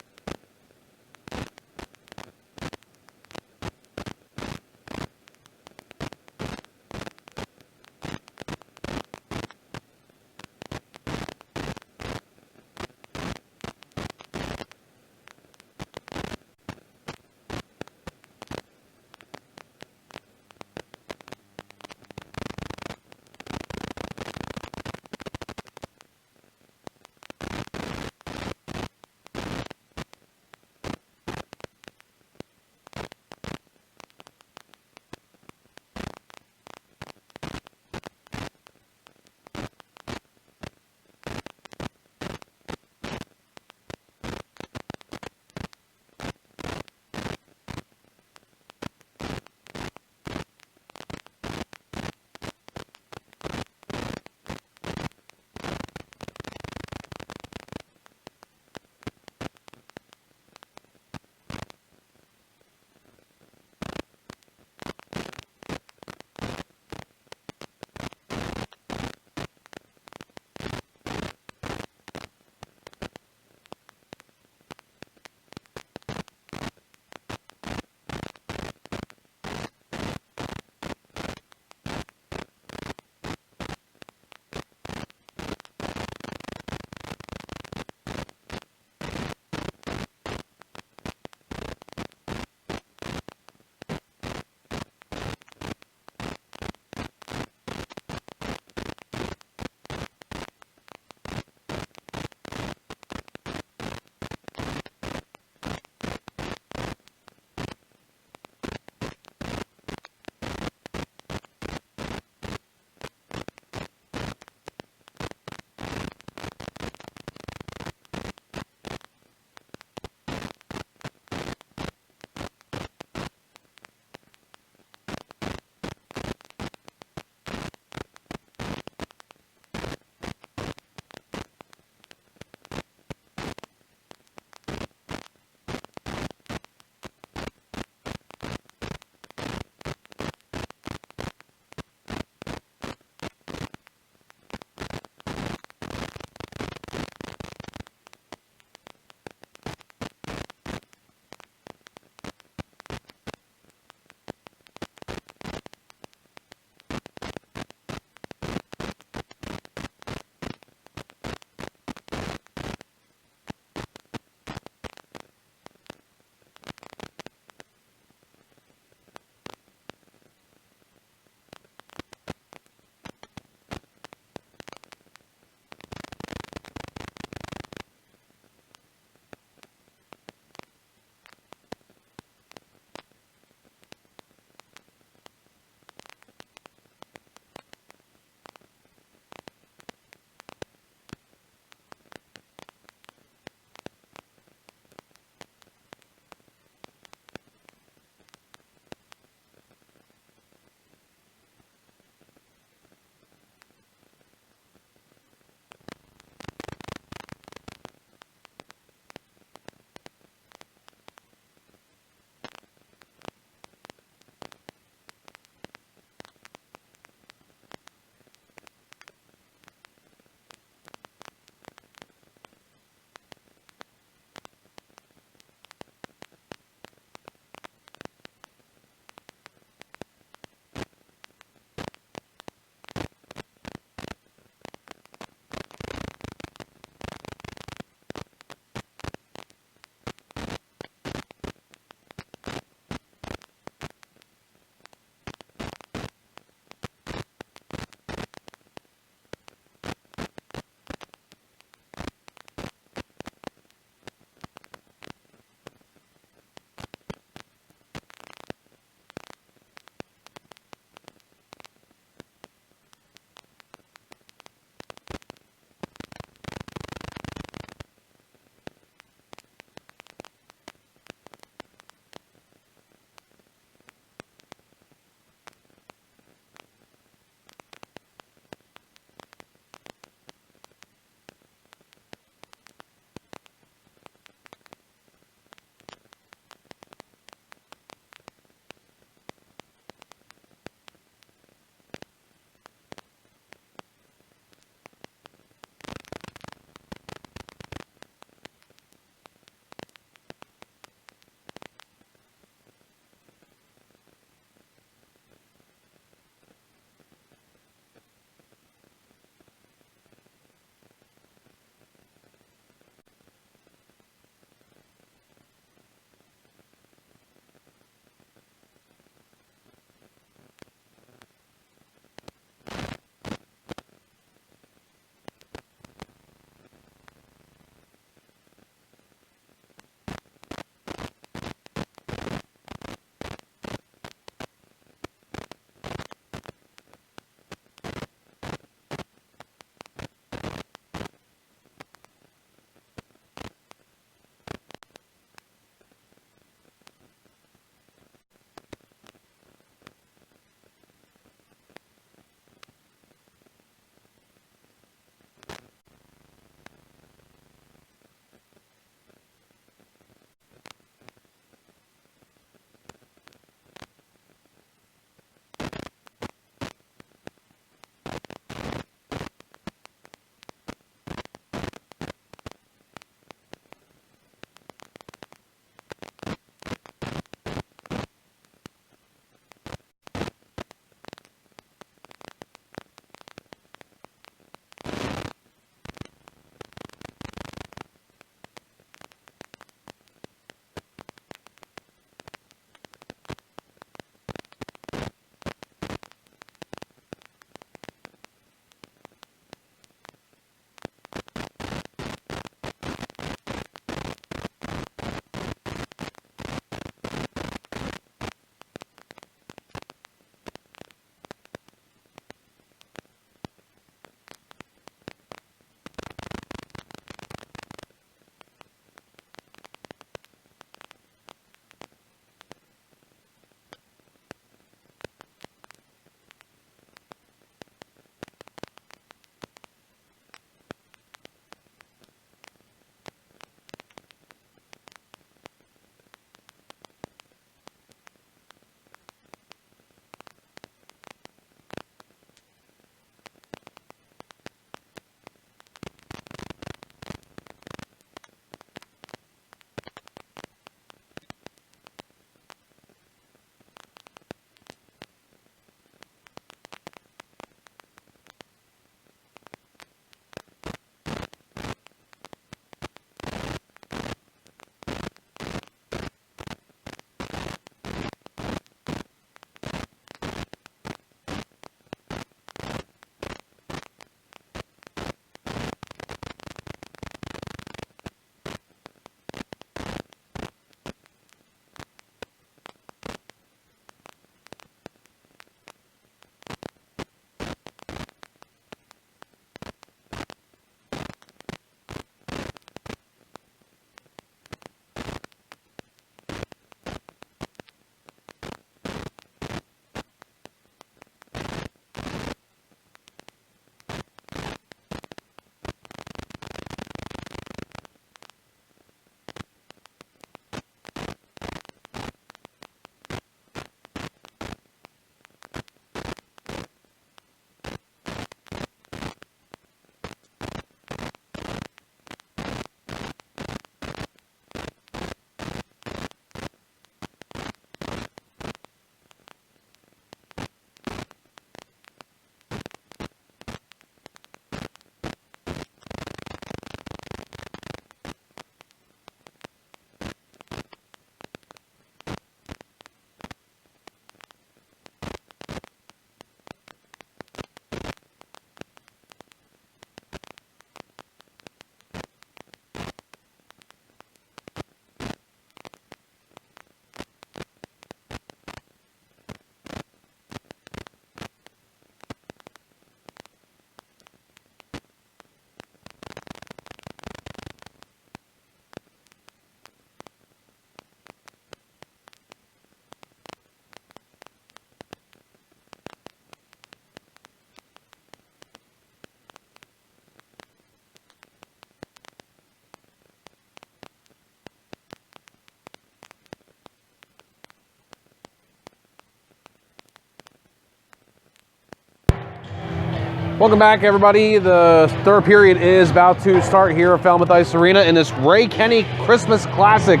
Welcome back, everybody. The third period is about to start here at Falmouth Ice Arena in this Ray Kenny Christmas Classic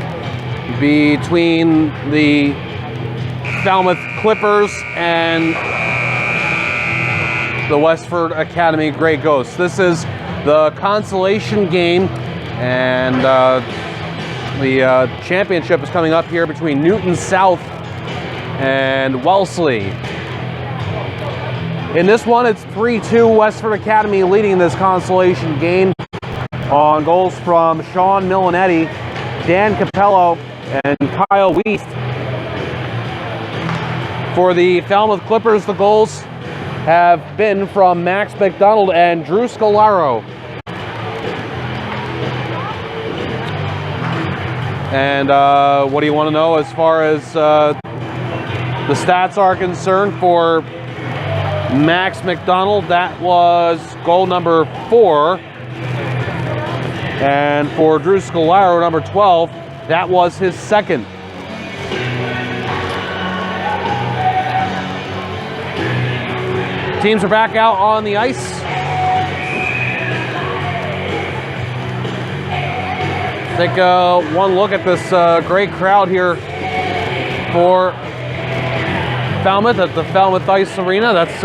between the Falmouth Clippers and the Westford Academy Grey Ghosts. This is the consolation game, and the championship is coming up here between Newton South and Wellesley. In this one, it's 3-2 Westford Academy leading this consolation game on goals from Sean Milinetti, Dan Capello, and Kyle Wiest. For the Falmouth Clippers, the goals have been from Max McDonald and Drew Scalaro. And what do you want to know as far as the stats are concerned for Max McDonald? That was goal number 4. And for Drew Scalaro, number 12, that was his second. Teams are back out on the ice. Take one look at this great crowd here for Falmouth at the Falmouth Ice Arena. That's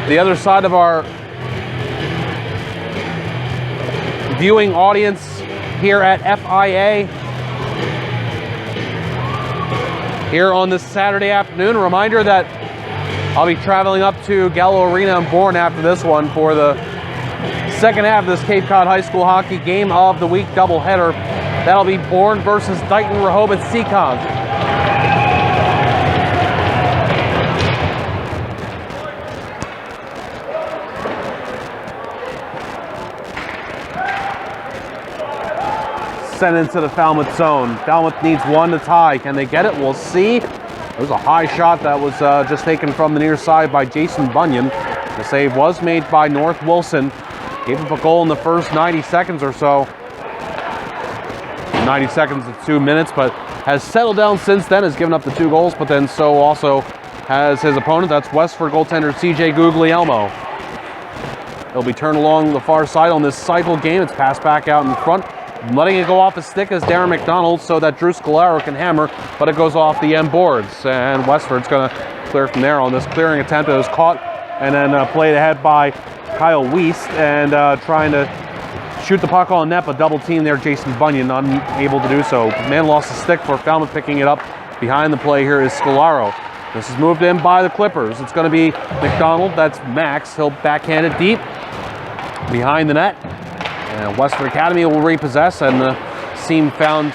the other side of our viewing audience here at FIA. Here on this Saturday afternoon. A reminder that I'll be traveling up to Gallo Arena in Bourne after this one for the second half of this Cape Cod High School Hockey Game of the Week doubleheader. That'll be Bourne versus Dighton Rehoboth Seacon. Sent into the Falmouth zone. Falmouth needs one to tie. Can they get it? We'll see. There's a high shot that was just taken from the near side by Jason Bunyan. The save was made by North Wilson. Gave up a goal in the first 90 seconds or so. 90 seconds to 2 minutes, but has settled down since then, has given up the 2 goals, but then so also has his opponent. That's Westford goaltender CJ Guglielmo. He'll be turned along the far side on this cycle game. It's passed back out in front. Letting it go off his stick is Darren McDonald so that Drew Scalaro can hammer, but it goes off the end boards. And Westford's going to clear from there on this clearing attempt. It was caught and then played ahead by Kyle Wiest, and trying to shoot the puck on net, but double team there, Jason Bunyan, unable to do so. Man lost the stick for Falmouth picking it up. Behind the play here is Scalaro. This is moved in by the Clippers. It's going to be McDonald. That's Max. He'll backhand it deep behind the net. And Westford Academy will repossess, and the seam found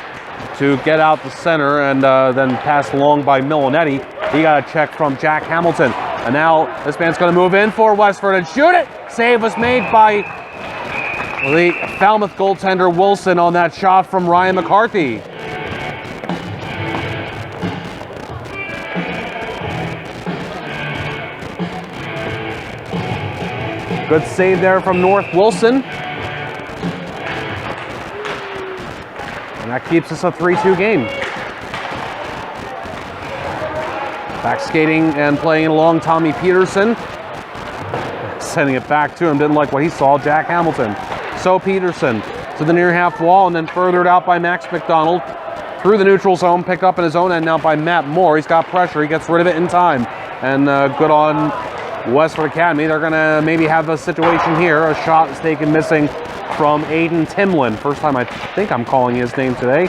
to get out the center and then passed along by Milinetti. He got a check from Jack Hamilton. And now this man's going to move in for Westford and shoot it. Save was made by the Falmouth goaltender Wilson on that shot from Ryan McCarthy. Good save there from North Wilson. And that keeps us a 3-2 game. Back skating and playing it along Tommy Peterson. Sending it back to him. Didn't like what he saw. Jack Hamilton. So Peterson to the near half wall and then furthered out by Max McDonald. Through the neutral zone. Picked up in his own end now by Matt Moore. He's got pressure. He gets rid of it in time. And good on Westford Academy. They're going to maybe have a situation here. A shot is taken missing from Aiden Timlin. First time I think I'm calling his name today.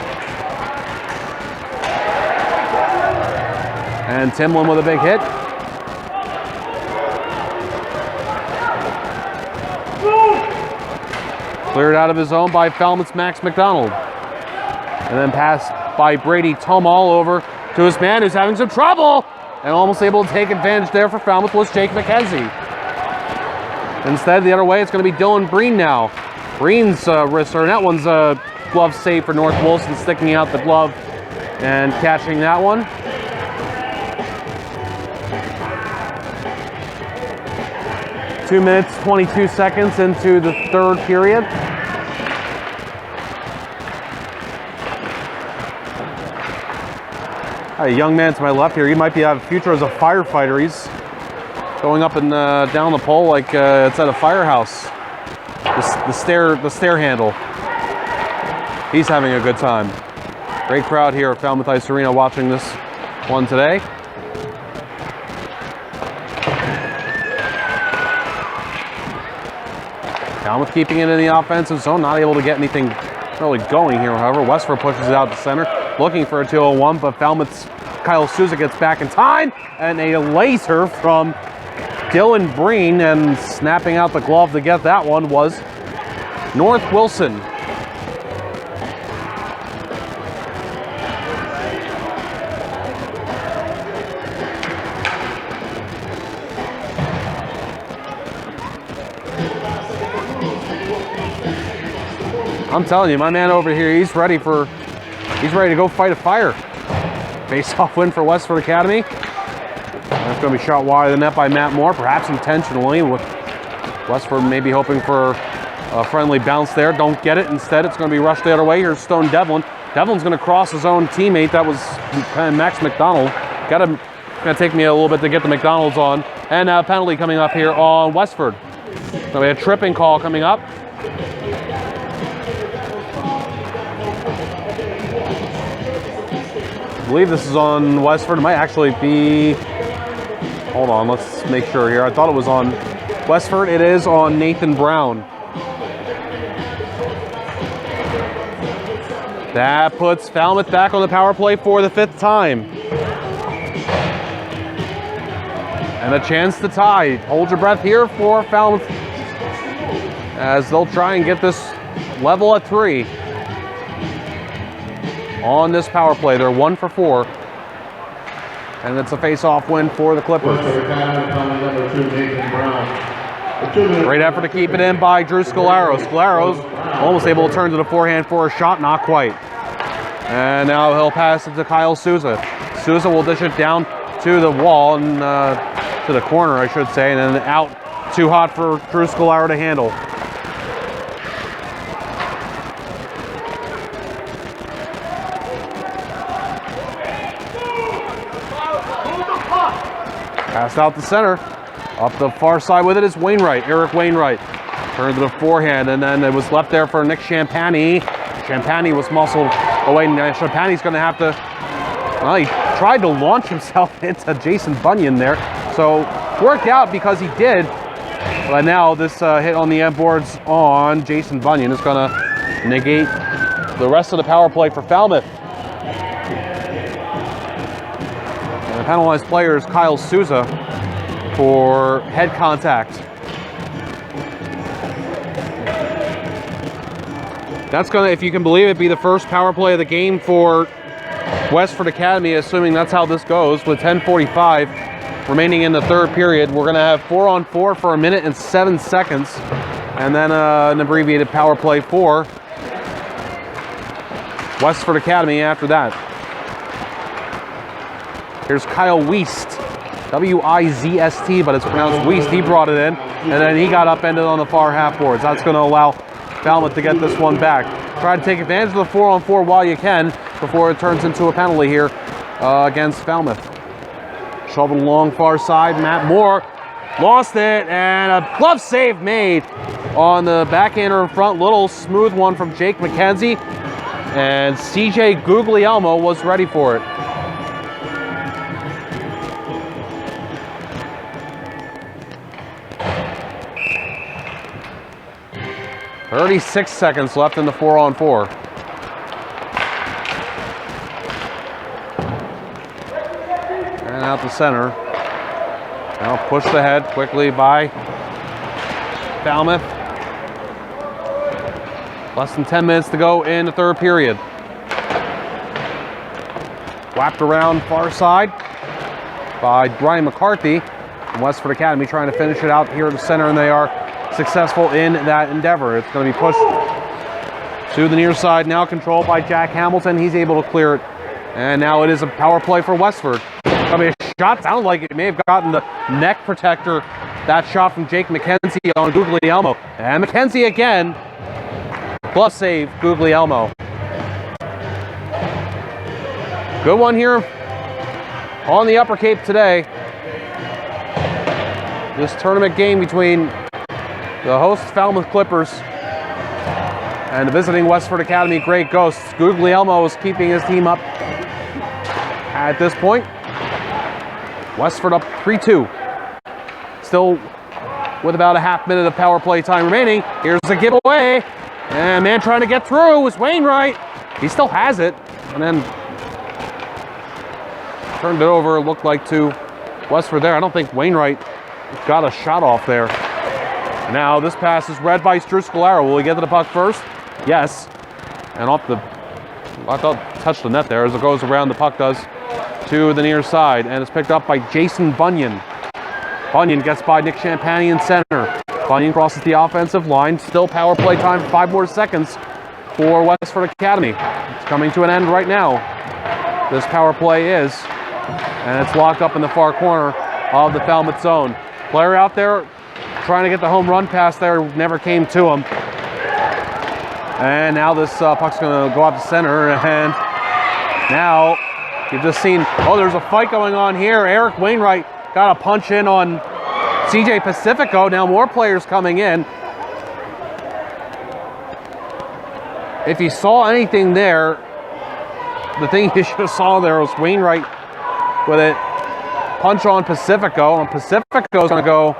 And Timlin with a big hit. Cleared out of his zone by Falmouth's Max McDonald. And then passed by Brady Tomal over to his man who's having some trouble. And almost able to take advantage there for Falmouth was Jake McKenzie. Instead, the other way, it's going to be Dylan Breen now. Breen's wrist, or that one's a glove save for North Wilson, sticking out the glove and catching that one. Two minutes, 22 seconds into the third period. A young man to my left here, he might have a future as a firefighter. He's going up and down the pole like it's at a firehouse. The stair handle. He's having a good time. Great crowd here at Falmouth Ice Arena watching this one today. Falmouth keeping it in the offensive zone, not able to get anything really going here. However, Westford pushes it out to center, looking for a 2-on-1, but Falmouth's Kyle Souza gets back in time, and a laser from Dylan Breen, and snapping out the glove to get that one was North Wilson. I'm telling you, my man over here, he's ready to go fight a fire. Face-off win for Westford Academy. That's going to be shot wide of the net by Matt Moore, perhaps intentionally, with Westford maybe hoping for a friendly bounce there. Don't get it. Instead, it's going to be rushed the other way. Here's Stone Devlin. Devlin's going to cross his own teammate. That was Max McDonald. Going to take me a little bit to get the McDonald's on. And a penalty coming up here on Westford. So we have a tripping call coming up. I believe this is on Westford. It might actually be, hold on, let's make sure here. I thought it was on Westford. It is on Nathan Brown. That puts Falmouth back on the power play for the 5th time. And a chance to tie. Hold your breath here for Falmouth as they'll try and get this level at 3. On this power play, they're 1 for 4. And it's a face-off win for the Clippers. Great effort to keep it in by Drew Scalaro. Scalaro's almost able to turn to the forehand for a shot, not quite. And now he'll pass it to Kyle Souza. Souza will dish it down to the wall, and to the corner, I should say, and then out. Too hot for Drew Scalaro to handle. Passed out the center. Up the far side with it is Wainwright, Eric Wainwright. Turned to the forehand, and then it was left there for Nick Champagny. Champagny was muscled away. Champagny's going to have to, well, he tried to launch himself into Jason Bunyan there. So worked out because he did. But now this hit on the end boards on Jason Bunyan is going to negate the rest of the power play for Falmouth. And the penalized player is Kyle Souza for head contact. That's going to, if you can believe it, be the first power play of the game for Westford Academy, assuming that's how this goes. With 10:45 remaining in the 3rd period, we're going to have 4-on-4 for 1 minute and 7 seconds, and then an abbreviated power play for Westford Academy after that. Here's Kyle Wiest, W-I-Z-S-T, but it's pronounced Wiest. He brought it in, and then he got upended on the far half boards. That's going to allow Falmouth to get this one back. Try to take advantage of the 4-on-4 while you can before it turns into a penalty here against Falmouth. Shoveled along far side, Matt Moore lost it, and a glove save made on the backhander in front. Little smooth one from Jake McKenzie, and CJ Guglielmo was ready for it. 36 seconds left in the 4-on-4. And out the center. Now pushed ahead quickly by Falmouth. Less than 10 minutes to go in the 3rd period. Whapped around far side by Brian McCarthy from Westford Academy, trying to finish it out here at the center, and they are successful in that endeavor. It's going to be pushed to the near side, now controlled by Jack Hamilton. He's able to clear it, and now it is a power play for Westford. I mean, a shot sounded like it may have gotten the neck protector. That shot from Jake McKenzie on Guglielmo, and McKenzie again. Plus save, Guglielmo. Good one here on the Upper Cape today. this tournament game between the host Falmouth Clippers and the visiting Westford Academy Great Ghosts. Guglielmo is keeping his team up at this point. Westford up 3-2. Still with about a half minute of power play time remaining. Here's a giveaway. And man trying to get through was Wainwright. He still has it. And then turned it over, looked like to Westford there. I don't think Wainwright got a shot off there. And now this pass is read by Drew Scalaro. Will he get to the puck first? Yes. And off the, I thought touched the net there as it goes around, the puck does, to the near side. And it's picked up by Jason Bunyan. Bunyan gets by Nick Champagne in center. Bunyan crosses the offensive line. Still power play time, 5 more seconds for Westford Academy. It's coming to an end right now. This power play is. And it's locked up in the far corner of the Falmouth zone. Player out there trying to get the home run pass there, never came to him. And now this puck's going to go up the center, and now you've just seen, oh, there's a fight going on here. Eric Wainwright got a punch in on CJ Pacifico. Now more players coming in. If you saw anything there, the thing you should have saw there was Wainwright with it punch on Pacifico, and Pacifico's going to go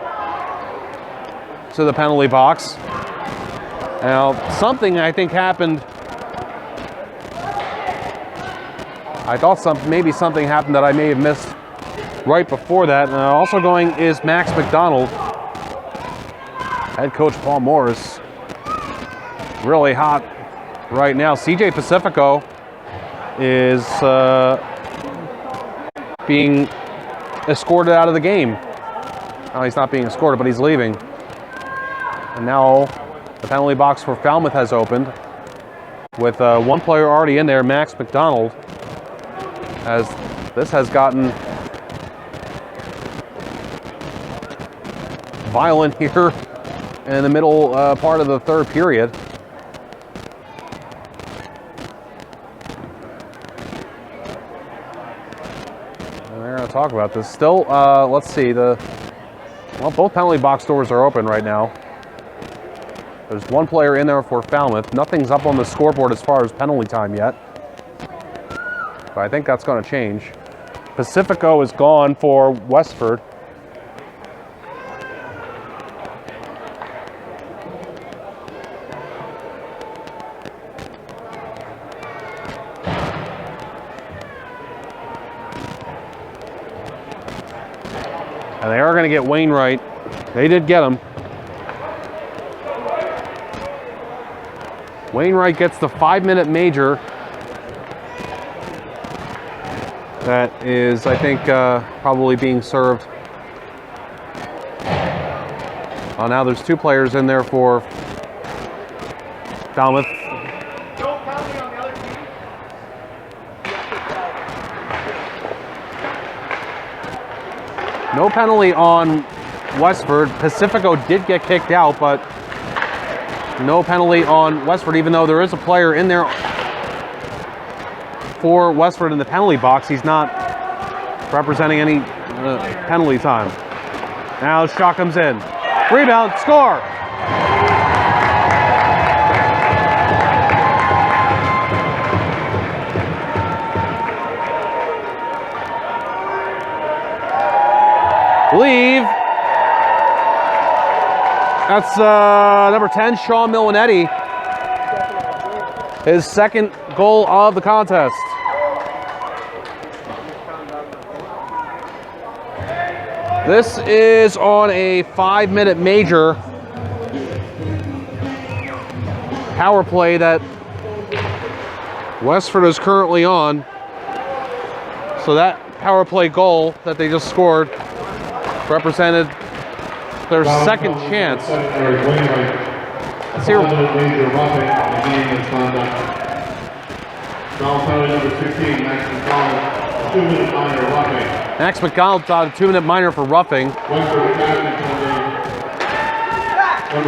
to the penalty box. Now, something I think happened. I thought maybe something happened that I may have missed right before that. Also going is Max McDonald. Head coach Paul Morris really hot right now. CJ Pacifico is being escorted out of the game. No, he's not being escorted, but he's leaving. And now the penalty box for Falmouth has opened with one player already in there, Max McDonald, as this has gotten violent here in the middle part of the third period. And we're going to talk about this. Still, let's see, both penalty box doors are open right now. There's one player in there for Falmouth. Nothing's up on the scoreboard as far as penalty time yet, but I think that's going to change. Pacifico is gone for Westford. And they are going to get Wainwright. They did get him. Wainwright gets the 5-minute major. That is, I think, probably being served. Oh, now there's 2 players in there for Falmouth. No penalty on the other team. No penalty on Westford. Pacifico did get kicked out, but no penalty on Westford, even though there is a player in there for Westford in the penalty box. He's not representing any penalty time. Now shot comes in. Rebound, score! Leave. That's number 10, Sean Milanetti. His second goal of the contest. This is on a 5-minute major power play that Westford is currently on. So that power play goal that they just scored represented their second chance. Let's hear. Max McDonald got a 2-minute minor for roughing. Number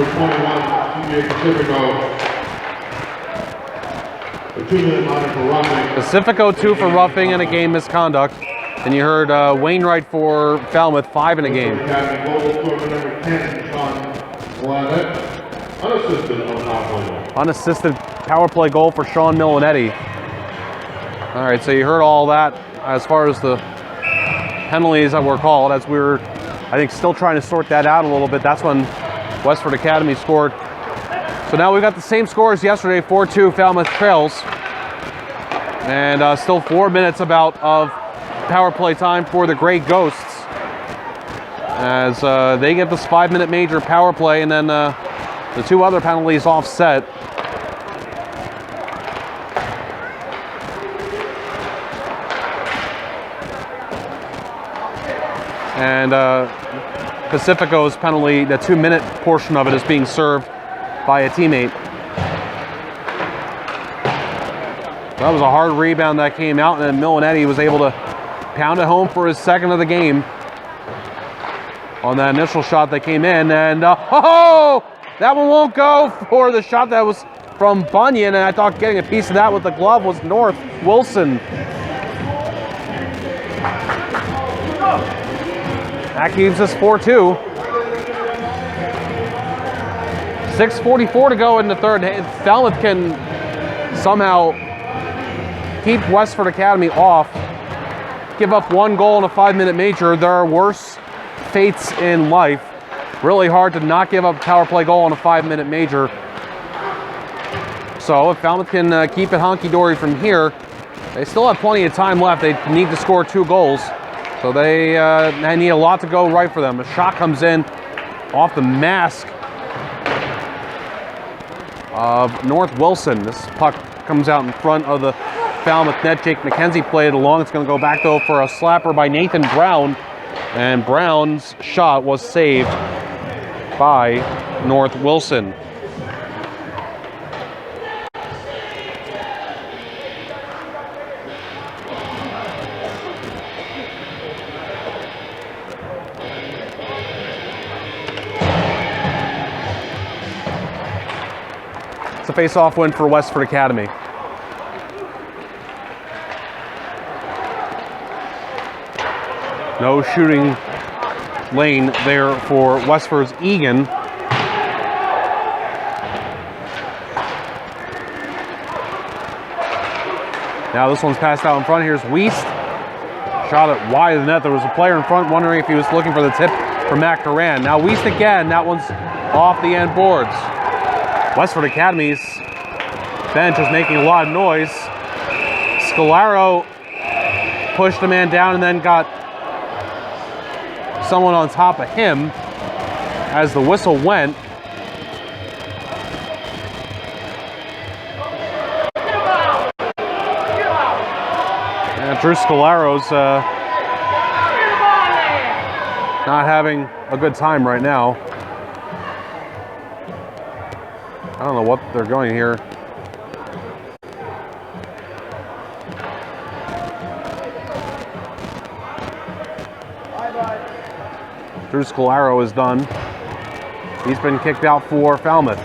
21, CJ Pacifico. A 2-minute minor for roughing. Pacifico 2 for roughing and a game misconduct. And you heard Wainwright for Falmouth, 5 in a game. Academy goal scorer number 10, Sean Milanetti. Unassisted on power play goal. Unassisted power play goal for Sean Milanetti. All right, so you heard all that as far as the penalties that were called. As we were, I think, still trying to sort that out a little bit. That's when Westford Academy scored. So now we've got the same score as yesterday, 4-2 Falmouth trails. And still 4 minutes about of power play time for the Grey Ghosts. As they get this 5-minute major power play, and then the 2 other penalties offset. And Pacifico's penalty, the 2-minute portion of it, is being served by a teammate. That was a hard rebound that came out, and then Milanetti was able to pound it home for his 2nd of the game on that initial shot that came in. And oh, that one won't go for the shot that was from Bunyan, and I thought getting a piece of that with the glove was North Wilson. That keeps us 4-2. 6:44 to go in the third. If Falmouth can somehow keep Westford Academy off, give up 1 goal in a 5-minute major, there are worse fates in life. Really hard to not give up a power play goal in a 5-minute major. So if Falmouth can keep it honky-dory from here, they still have plenty of time left. They need to score 2 goals. So they need a lot to go right for them. A shot comes in off the mask of North Wilson. This puck comes out in front of the Falmouth net. Jake McKenzie played it along. It's going to go back though for a slapper by Nathan Brown. And Brown's shot was saved by North Wilson. It's a face-off win for Westford Academy. No shooting lane there for Westford's Egan. Now this one's passed out in front. Here's Wiest. Shot it wide of the net. There was a player in front wondering if he was looking for the tip for Matt Coran. Now Wiest again. That one's off the end boards. Westford Academy's bench is making a lot of noise. Scalaro pushed the man down and then got someone on top of him as the whistle went. And Drew Scalaro's not having a good time right now. I don't know what they're going here. Drew Scalaro is done. He's been kicked out for Falmouth.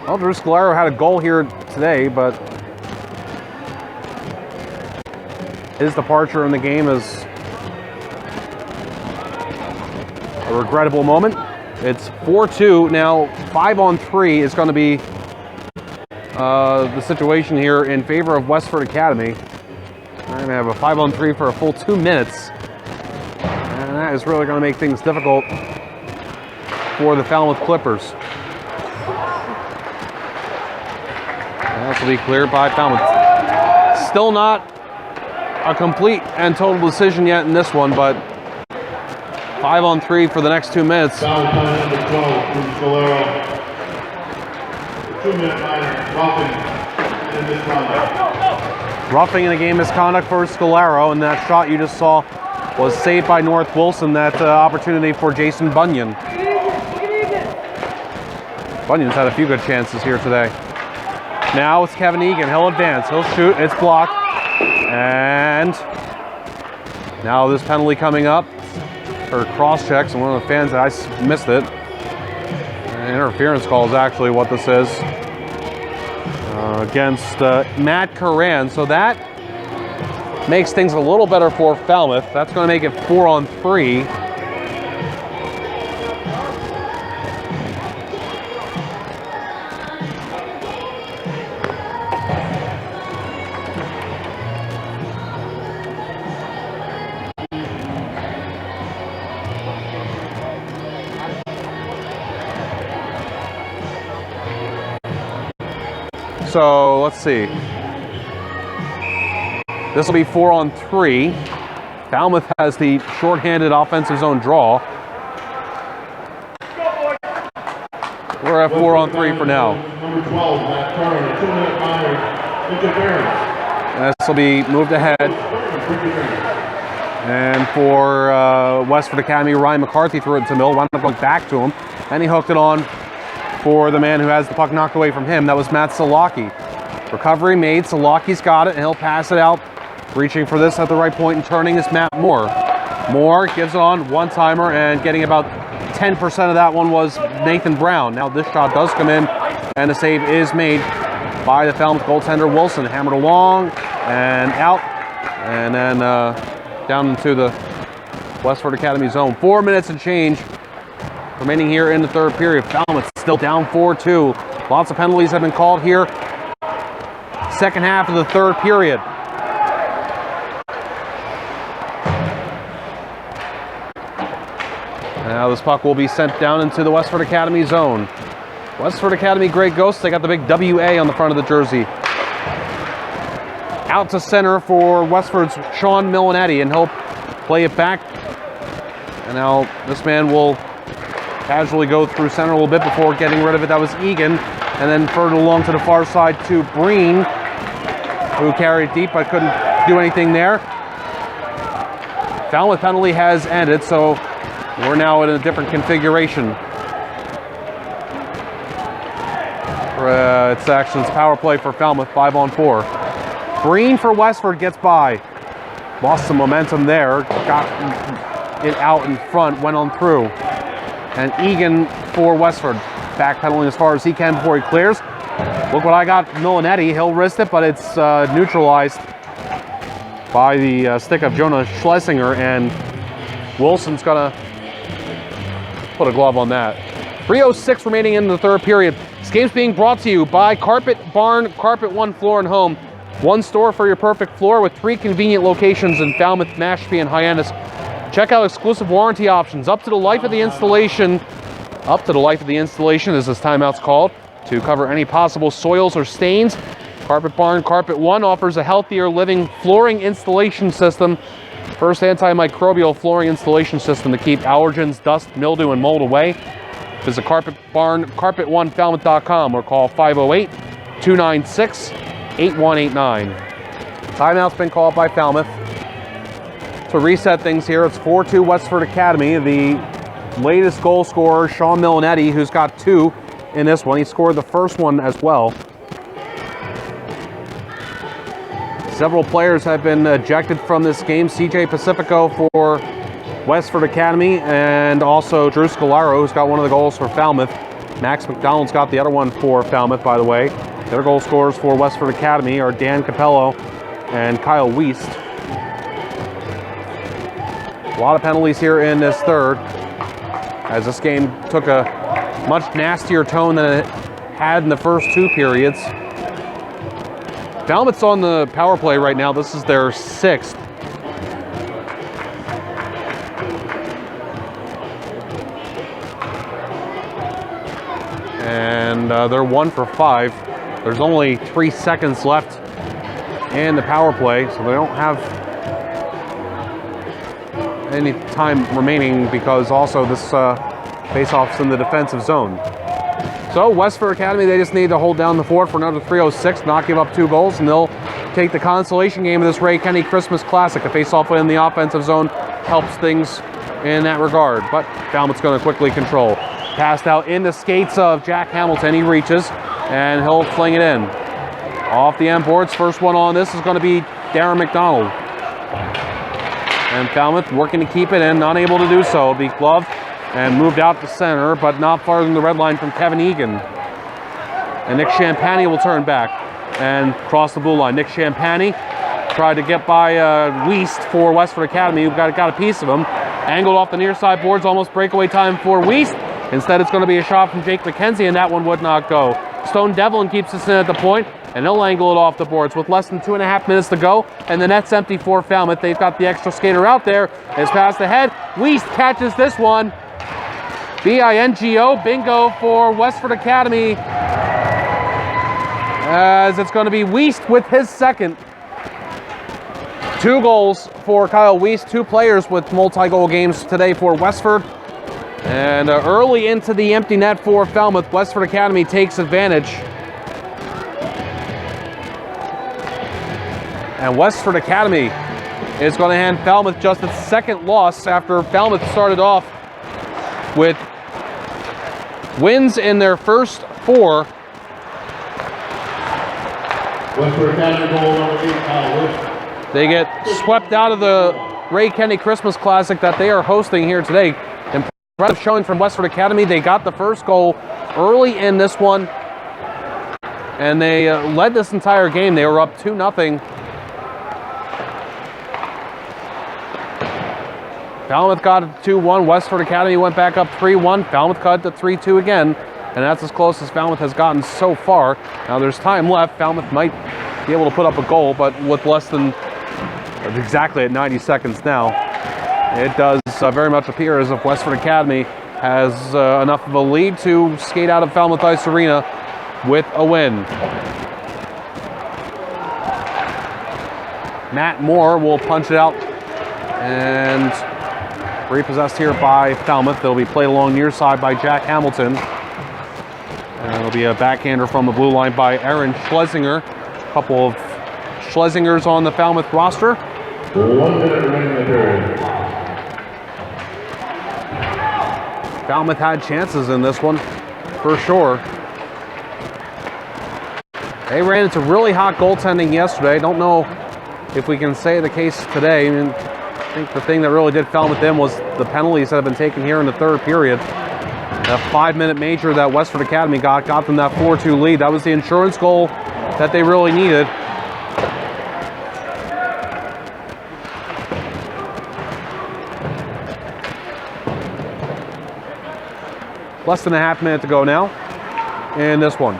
Well, Drew Scalaro had a goal here today, but his departure in the game is a regrettable moment. It's 4-2 now. 5-on-3 is going to be the situation here in favor of Westford Academy. We're going to have a 5-on-3 for a full 2 minutes, and that is really going to make things difficult for the Falmouth Clippers. And this will be cleared by Falmouth. Still not a complete and total decision yet in this one, but 5-on-3 for the next 2 minutes. Foul time number 12, Drew Scalaro. 2-minute minor, roughing and misconduct. Roughing in a game misconduct for Scalaro, and that shot you just saw was saved by North Wilson. That opportunity for Jason Bunyan. Bunyan's had a few good chances here today. Now it's Kevin Egan. He'll advance. He'll shoot. It's blocked. And now this penalty coming up for cross checks, and one of the fans that I missed it. Interference call is actually what this is. Against Matt Curran. So that makes things a little better for Falmouth. That's going to make it 4-on-3. So let's see. This will be 4-on-3. Falmouth has the shorthanded offensive zone draw. We're at 4-on-3 for now. Number 12, Matt Turner, 2-minute minor interference. This will be moved ahead. And for Westford Academy, Ryan McCarthy threw it to Mill, wound up going back to him. And he hooked it on for the man who has the puck knocked away from him. That was Matt Salaki. Recovery made. Salaki's got it, and he'll pass it out. Reaching for this at the right point and turning is Matt Moore. Moore gives it on, one-timer, and getting about 10% of that one was Nathan Brown. Now this shot does come in, and the save is made by the Falmouth goaltender Wilson. Hammered along and out, and then down into the Westford Academy zone. 4 minutes and change remaining here in the third period. Falmouth still down 4-2. Lots of penalties have been called here. Second half of the third period. Now this puck will be sent down into the Westford Academy zone. Westford Academy Grey Ghosts, they got the big WA on the front of the jersey. Out to center for Westford's Sean Milanetti, and he'll play it back. And now this man will casually go through center a little bit before getting rid of it. That was Egan. And then further along to the far side to Breen, who carried deep but couldn't do anything there. Falmouth penalty has ended, so we're now in a different configuration. It's actually power play for Falmouth, 5-on-4. Breen for Westford gets by. Lost some momentum there. Got it out in front, went on through. And Egan for Westford. Backpedaling as far as he can before he clears. Look what I got, Milanetti. He'll wrist it, but it's neutralized by the stick of Jonah Schlesinger, and Wilson's gonna put a glove on that. 3:06 remaining in the third period. This game's being brought to you by Carpet Barn, Carpet One Floor and Home. One store for your perfect floor with 3 convenient locations in Falmouth, Mashpee, and Hyannis. Check out exclusive warranty options up to the life of the installation. Up to the life of the installation, as this timeout's called, to cover any possible soils or stains. Carpet Barn Carpet One offers a healthier living flooring installation system. First antimicrobial flooring installation system to keep allergens, dust, mildew, and mold away. Visit Carpet Barn, carpet1falmouth.com, or call 508-296-8189. Timeout's been called by Falmouth. To reset things here, it's 4-2 Westford Academy. The latest goal scorer, Sean Milanetti, who's got 2 in this one. He scored the first one as well. Several players have been ejected from this game. CJ Pacifico for Westford Academy, and also Drew Scalaro, who's got one of the goals for Falmouth. Max McDonald's got the other one for Falmouth, by the way. The other goal scorers for Westford Academy are Dan Capello and Kyle Wiest. A lot of penalties here in this third, as this game took a much nastier tone than it had in the first 2 periods. Falmouth's on the power play right now. This is their 6th. And they're 1 for 5. There's only 3 seconds left in the power play, so they don't have any time remaining, because also this face-off's in the defensive zone. So Westford Academy, they just need to hold down the fort for another 3:06, not give up 2 goals, and they'll take the consolation game of this Ray Kenny Christmas Classic. A face-off in the offensive zone helps things in that regard, but Falmouth's going to quickly control. Passed out in the skates of Jack Hamilton. He reaches, and he'll fling it in. Off the end boards, first one on this is going to be Darren McDonald. And Falmouth working to keep it in, not able to do so. It'll be gloved and moved out to center, but not farther than the red line from Kevin Egan. And Nick Champagny will turn back and cross the blue line. Nick Champagny tried to get by Wiest for Westford Academy, who got a piece of him. Angled off the near side boards, almost breakaway time for Wiest. Instead, it's going to be a shot from Jake McKenzie, and that one would not go. Stone Devlin keeps us in at the point, and he'll angle it off the boards with less than 2.5 minutes to go, and the net's empty for Falmouth. They've got the extra skater out there. It's passed ahead. Wiest catches this one. B-I-N-G-O, bingo for Westford Academy, as it's going to be Wiest with his second. 2 goals for Kyle Wiest, 2 players with multi-goal games today for Westford. And early into the empty net for Falmouth, Westford Academy takes advantage. And Westford Academy is going to hand Falmouth just its second loss after Falmouth started off with wins in their first 4. Westford Academy goal number 8, Kyle Wiest. They get swept out of the Ray Kenny Christmas Classic that they are hosting here today. Impressive showing from Westford Academy. They got the first goal early in this one, and they led this entire game. They were up 2-0. Falmouth got it 2-1. Westford Academy went back up 3-1. Falmouth cut to 3-2 again, and that's as close as Falmouth has gotten so far. Now there's time left. Falmouth might be able to put up a goal, but with less than exactly at 90 seconds now. It does very much appear as if Westford Academy has enough of a lead to skate out of Falmouth Ice Arena with a win. Matt Moore will punch it out, and repossessed here by Falmouth. They'll be played along near side by Jack Hamilton. And it'll be a backhander from the blue line by Aaron Schlesinger. A couple of Schlesingers on the Falmouth roster. 1 minute remaining in the period. Falmouth had chances in this one, for sure. They ran into really hot goaltending yesterday. Don't know if we can say the case today. I mean, I think the thing that really did Falmouth in was the penalties that have been taken here in the third period. That 5-minute major that Westford Academy got them that 4-2 lead. That was the insurance goal that they really needed. Less than a half minute to go now in this one.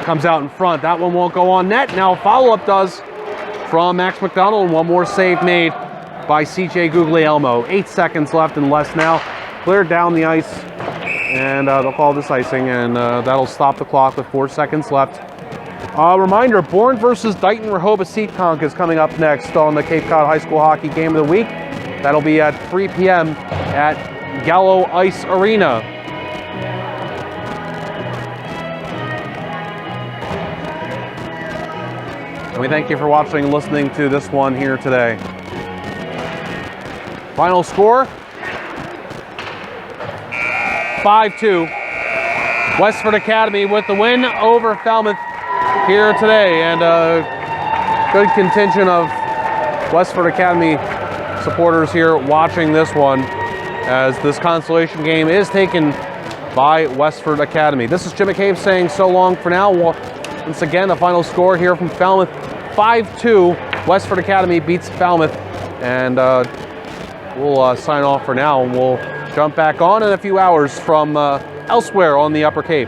Comes out in front. That one won't go on net. Now follow-up does from Max McDonald. One more save made by CJ Guglielmo. 8 seconds left and less now. Cleared down the ice, and they'll call this icing, and that'll stop the clock with 4 seconds left. Reminder, Bourne versus Dighton Rehoboth Seekonk is coming up next on the Cape Cod High School Hockey Game of the Week. That'll be at 3 p.m. at Gallo Ice Arena. And we thank you for watching and listening to this one here today. Final score, 5-2. Westford Academy with the win over Falmouth here today, and a good contingent of Westford Academy supporters here watching this one as this consolation game is taken by Westford Academy. This is Jim McCabe saying so long for now. Once again, the final score here from Falmouth, 5-2. Westford Academy beats Falmouth, and we'll sign off for now, and we'll jump back on in a few hours from elsewhere on the Upper Cape.